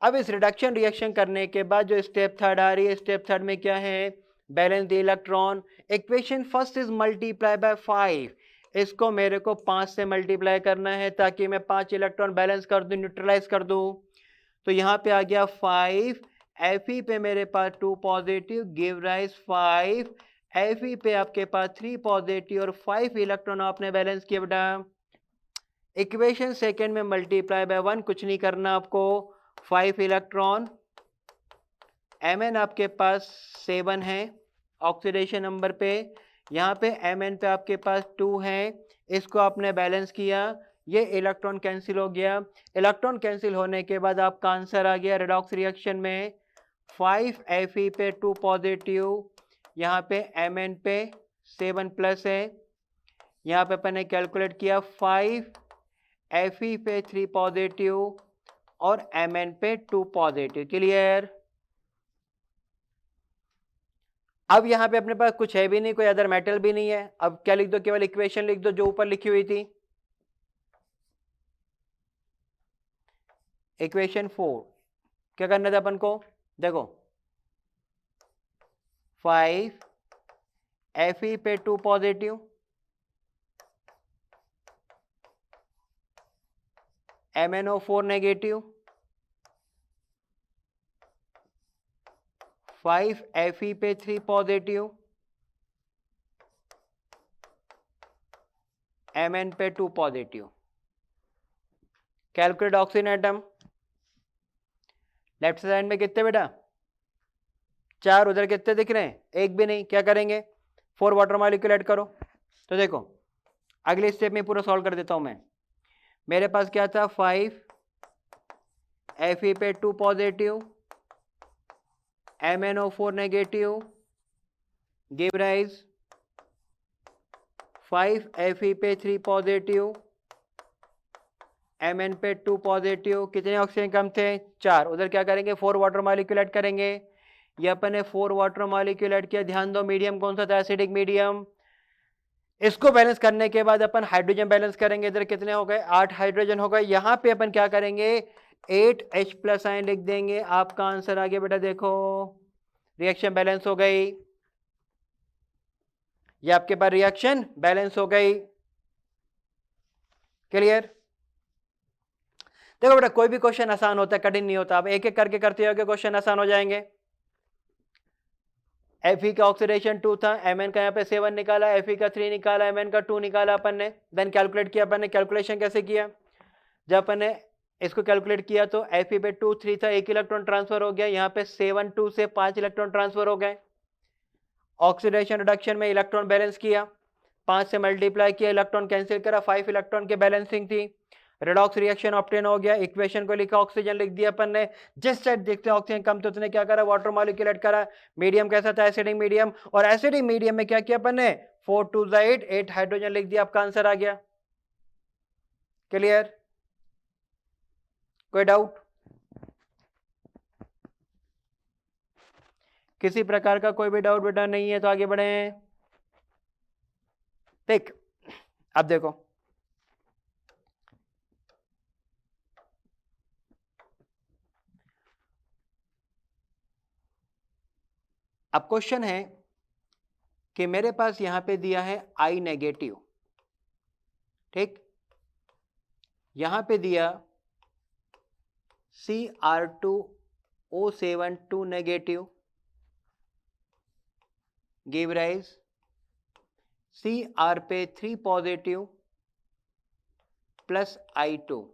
अब इस रिडक्शन रिएक्शन करने के बाद जो स्टेप थर्ड आ रही है, स्टेप थर्ड में क्या है, balance the electron. Equation first is multiply by 5, इसको मेरे को 5 से मल्टीप्लाई करना है ताकि मैं 5 इलेक्ट्रॉन बैलेंस कर दूं, न्यूट्रलाइज कर दूं। तो यहाँ पे आ गया 5, Fe पे मेरे पास 2 पॉजिटिव, गिव राइज 5, Fe पे आपके पास 3 पॉजिटिव और 5 इलेक्ट्रॉन आपने बैलेंस किया बेटा। इक्वेशन सेकेंड में मल्टीप्लाई बाय 1, कुछ नहीं करना आपको, 5 इलेक्ट्रॉन, Mn आपके पास 7 है ऑक्सीडेशन नंबर पे, यहाँ पे Mn पे आपके पास 2 है, इसको आपने बैलेंस किया, ये इलेक्ट्रॉन कैंसिल हो गया। इलेक्ट्रॉन कैंसिल होने के बाद आपका आंसर आ गया रिडॉक्स रिएक्शन में 5 Fe पे 2 पॉजिटिव, यहाँ पे Mn पे 7+ है, यहाँ पे अपन ने कैलकुलेट किया 5 Fe पे 3 पॉजिटिव और Mn पे 2 पॉजिटिव। क्लियर। अब यहाँ पे अपने पास कुछ है भी नहीं, कोई अदर मेटल भी नहीं है। अब क्या लिख दो, केवल इक्वेशन लिख दो जो ऊपर लिखी हुई थी, इक्वेशन 4। क्या करना था अपन को, देखो 5 Fe पे 2 पॉजिटिव, MnO4 नेगेटिव, 5 Fe पे 3 पॉजिटिव, Mn पे 2 positive. Calculate oxygen atom. Left side में कितने बेटा 4, उधर कितने दिख रहे हैं, एक भी नहीं। क्या करेंगे, 4 वाटर मॉलिक्यूल ऐड करो। तो देखो अगले स्टेप में पूरा सॉल्व कर देता हूं मैं। मेरे पास क्या था, 5 Fe पे 2 positive, MnO4 negative, give rise 5 Fe पे 3 पॉजिटिव, Mn पे 2 पॉजिटिव। कितने ऑक्सीजन कम थे, 4। उधर क्या करेंगे, 4 वाटर मॉलिक्यूल ऐड करेंगे। ये अपन ने 4 वाटर मॉलिक्यूल ऐड किया। ध्यान दो मीडियम कौन सा था, एसिडिक मीडियम। इसको बैलेंस करने के बाद अपन हाइड्रोजन बैलेंस करेंगे। इधर कितने हो गए, 8 हाइड्रोजन हो गए। यहाँ पे अपन क्या करेंगे, 8H+ आयन लिख देंगे। आपका आंसर आ गया बेटा, देखो रिएक्शन बैलेंस हो गई। ये आपके पास रिएक्शन बैलेंस हो गई। क्लियर। देखो बेटा कोई भी क्वेश्चन आसान होता है, कठिन नहीं होता। आप एक एक करके करते हो क्वेश्चन आसान हो जाएंगे। Fe का ऑक्सीडेशन 2 था, Mn का यहाँ पे 7 निकाला, Fe का 3 निकाला, Mn का 2 निकाला अपन ने। देन कैलकुलेट किया अपन ने। कैलकुलेशन कैसे किया, जब अपन ने इसको कैलकुलेट किया तो Fe पे 2 3 था, 1 इलेक्ट्रॉन ट्रांसफर हो गया। यहाँ पे 7 2 से 5 इलेक्ट्रॉन ट्रांसफर हो गए। ऑक्सीडेशन रिडक्शन में इलेक्ट्रॉन बैलेंस किया, 5 से मल्टीप्लाई किया, इलेक्ट्रॉन कैंसिल करा, 5 इलेक्ट्रॉन के बैलेंसिंग थी। रेडॉक्स रिएक्शन ऑब्टेन हो गया। इक्वेशन को लिखा, ऑक्सीजन लिख दिया अपन ने। जिस साइड देखते हैं ऑक्सीजन कम तो उसने क्या करा, वाटर मॉलिक्यूल ऐड करा। मीडियम कैसा था, एसिडिक मीडियम। और एसिडिक मीडियम में क्या किया अपन ने, 4 2 8 हाइड्रोजन लिख दिया। आपका आंसर आ गया। क्लियर। कोई डाउट, किसी प्रकार का कोई भी डाउट बेटा नहीं है तो आगे बढ़े। ठीक, अब देखो अब क्वेश्चन है कि मेरे पास यहां पे दिया है I नेगेटिव, ठीक। यहां पे दिया Cr2O7 2 negative, give rise Cr पे 3 positive plus I2,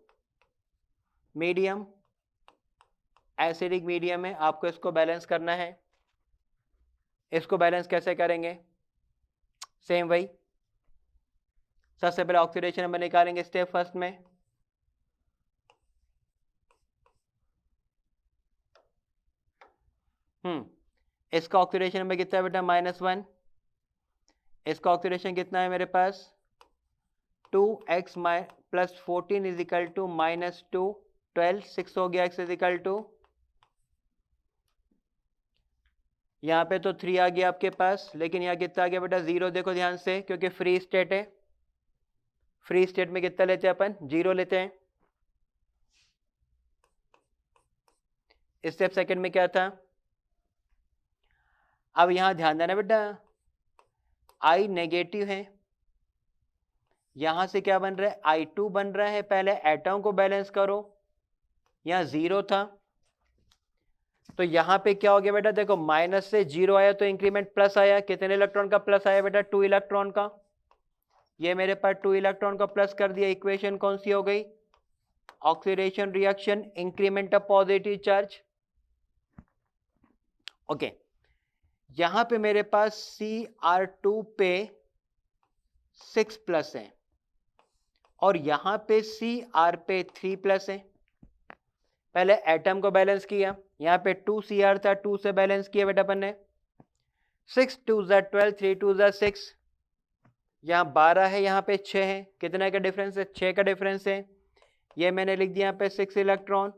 medium acidic medium है, आपको इसको बैलेंस करना है। इसको बैलेंस कैसे करेंगे? सेम वही, सबसे पहले ऑक्सीडेशन नंबर निकालेंगे स्टेप फर्स्ट में। इसका ऑक्सीडेशन नंबर कितना है बेटा? -1। इसका ऑक्सीडेशन कितना है मेरे पास? 2x plus 14 is equal to -2 12, 6 हो गया। x इज इक्वल टू, यहाँ पे तो 3 आ गया आपके पास, लेकिन यहाँ कितना आ गया बेटा? 0। देखो ध्यान से, क्योंकि फ्री स्टेट है, फ्री स्टेट में कितना लेते हैं अपन? 0 लेते हैं। स्टेप सेकंड में क्या था? अब यहां ध्यान देना बेटा, I नेगेटिव है, यहां से क्या बन रहा है? I2 बन रहा है। पहले एटम को बैलेंस करो, यहां 0 था, तो यहां पे क्या हो गया बेटा? देखो माइनस से 0 आया तो इंक्रीमेंट प्लस आया। कितने इलेक्ट्रॉन का प्लस आया बेटा? 2 इलेक्ट्रॉन का। ये मेरे पास 2 इलेक्ट्रॉन का प्लस कर दिया। इक्वेशन कौन सी हो गई? Oxidation reaction, increment of positive charge. Okay, यहां पे मेरे पास Cr2 पे 6 प्लस है और यहां पे Cr पे 3 प्लस है। पहले एटम को बैलेंस किया, यहां पे 2 Cr था, 2 से बैलेंस किया बेटा अपन ने। 6 2 12, 3 2 6, यहां 12 है, यहां पे 6 है। कितना का डिफरेंस है? 6 का डिफरेंस है। ये मैंने लिख दिया यहाँ पे 6 इलेक्ट्रॉन।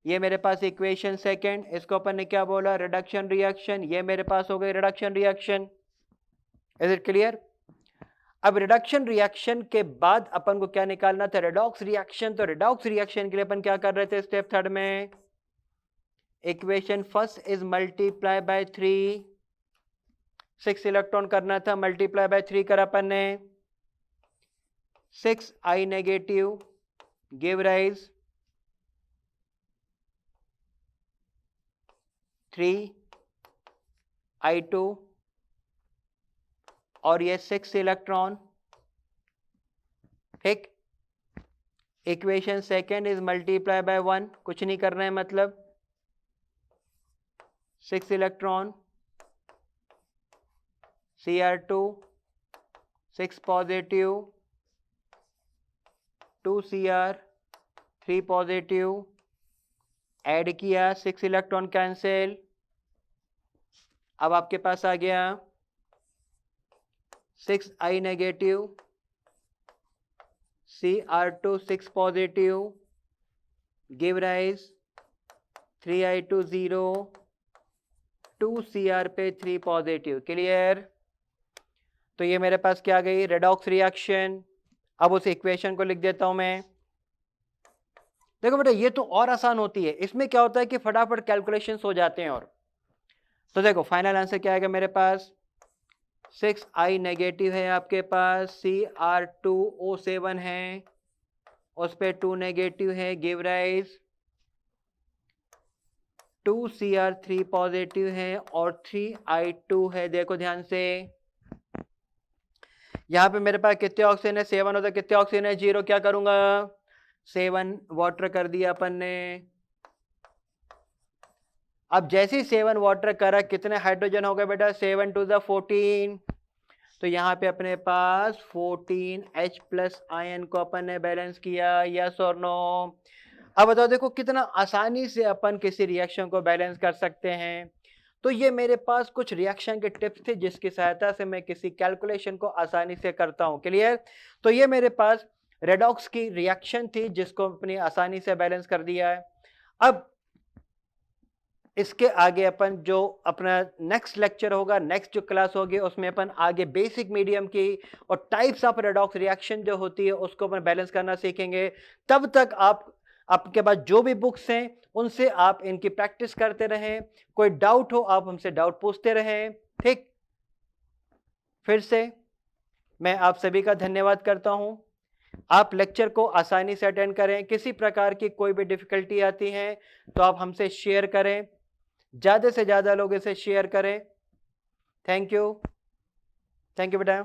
ये मेरे पास इक्वेशन सेकंड, इसको अपन ने क्या बोला? Reduction reaction. ये मेरे पास हो गई reduction reaction. Is it clear? अब रिडक्शन रिएक्शन के बाद अपन को क्या निकालना था? Redox reaction. तो रेडॉक्स रिएक्शन के लिए अपन क्या कर रहे थे स्टेप थर्ड में? Equation first is multiply by 3, 6 electron करना था, मल्टीप्लाई बाय 3 करा अपन ने। 6I negative give rise 3I2 और ये 6 इलेक्ट्रॉन। ठीक, equation second is multiply by 1, कुछ नहीं करना है, मतलब 6 electron Cr2 6 positive 2 Cr 3 positive, add किया 6 इलेक्ट्रॉन कैंसिल। अब आपके पास आ गया 6I negative Cr2 6 positive give rise 3I2 0 2 Cr पे 3 पॉजिटिव। क्लियर? तो ये मेरे पास क्या गई? Redox reaction. अब उस इक्वेशन को लिख देता हूं मैं। देखो बेटा ये तो और आसान होती है, इसमें क्या होता है कि फटाफट कैलकुलेशंस हो जाते हैं। और तो देखो फाइनल आंसर क्या आएगा मेरे पास? 6I नेगेटिव है आपके पास, Cr2O7 है, उस पे 2 नेगेटिव है, गिव राइज 2 Cr 3 पॉजिटिव है और 3I2 है। देखो ध्यान से, यहां पे मेरे पास कितने ऑक्सीजन है? 7 होता है। कितने ऑक्सीजन है? 0। क्या करूंगा? 7 वाटर कर दिया अपन ने। अब जैसे ही 7 वाटर करा, कितने हाइड्रोजन हो गए बेटा? 7 2 14। तो यहाँ पे अपने पास 14H प्लस आयन को अपन ने बैलेंस किया। यस और नो? अब बताओ, देखो कितना आसानी से अपन किसी रिएक्शन को बैलेंस कर सकते हैं। तो ये मेरे पास कुछ रिएक्शन के टिप्स थे जिसकी सहायता से मैं किसी कैलकुलेशन को आसानी से करता हूं। क्लियर? तो ये मेरे पास रेडॉक्स की रिएक्शन थी जिसको अपनी आसानी से बैलेंस कर दिया है। अब इसके आगे अपन जो अपना नेक्स्ट लेक्चर होगा, नेक्स्ट जो क्लास होगी, उसमें अपन आगे बेसिक मीडियम की और टाइप्स ऑफ रेडॉक्स रिएक्शन जो होती है उसको अपन बैलेंस करना सीखेंगे। तब तक आपके पास जो भी बुक्स हैं उनसे आप इनकी प्रैक्टिस करते रहें। कोई डाउट हो आप हमसे डाउट पूछते रहें। ठीक, फिर से मैं आप सभी का धन्यवाद करता हूं। आप लेक्चर को आसानी से अटेंड करें। किसी प्रकार की कोई भी डिफिकल्टी आती है तो आप हमसे शेयर करें, ज़्यादा से ज़्यादा लोग इसे शेयर करें। थैंक यू बेटा।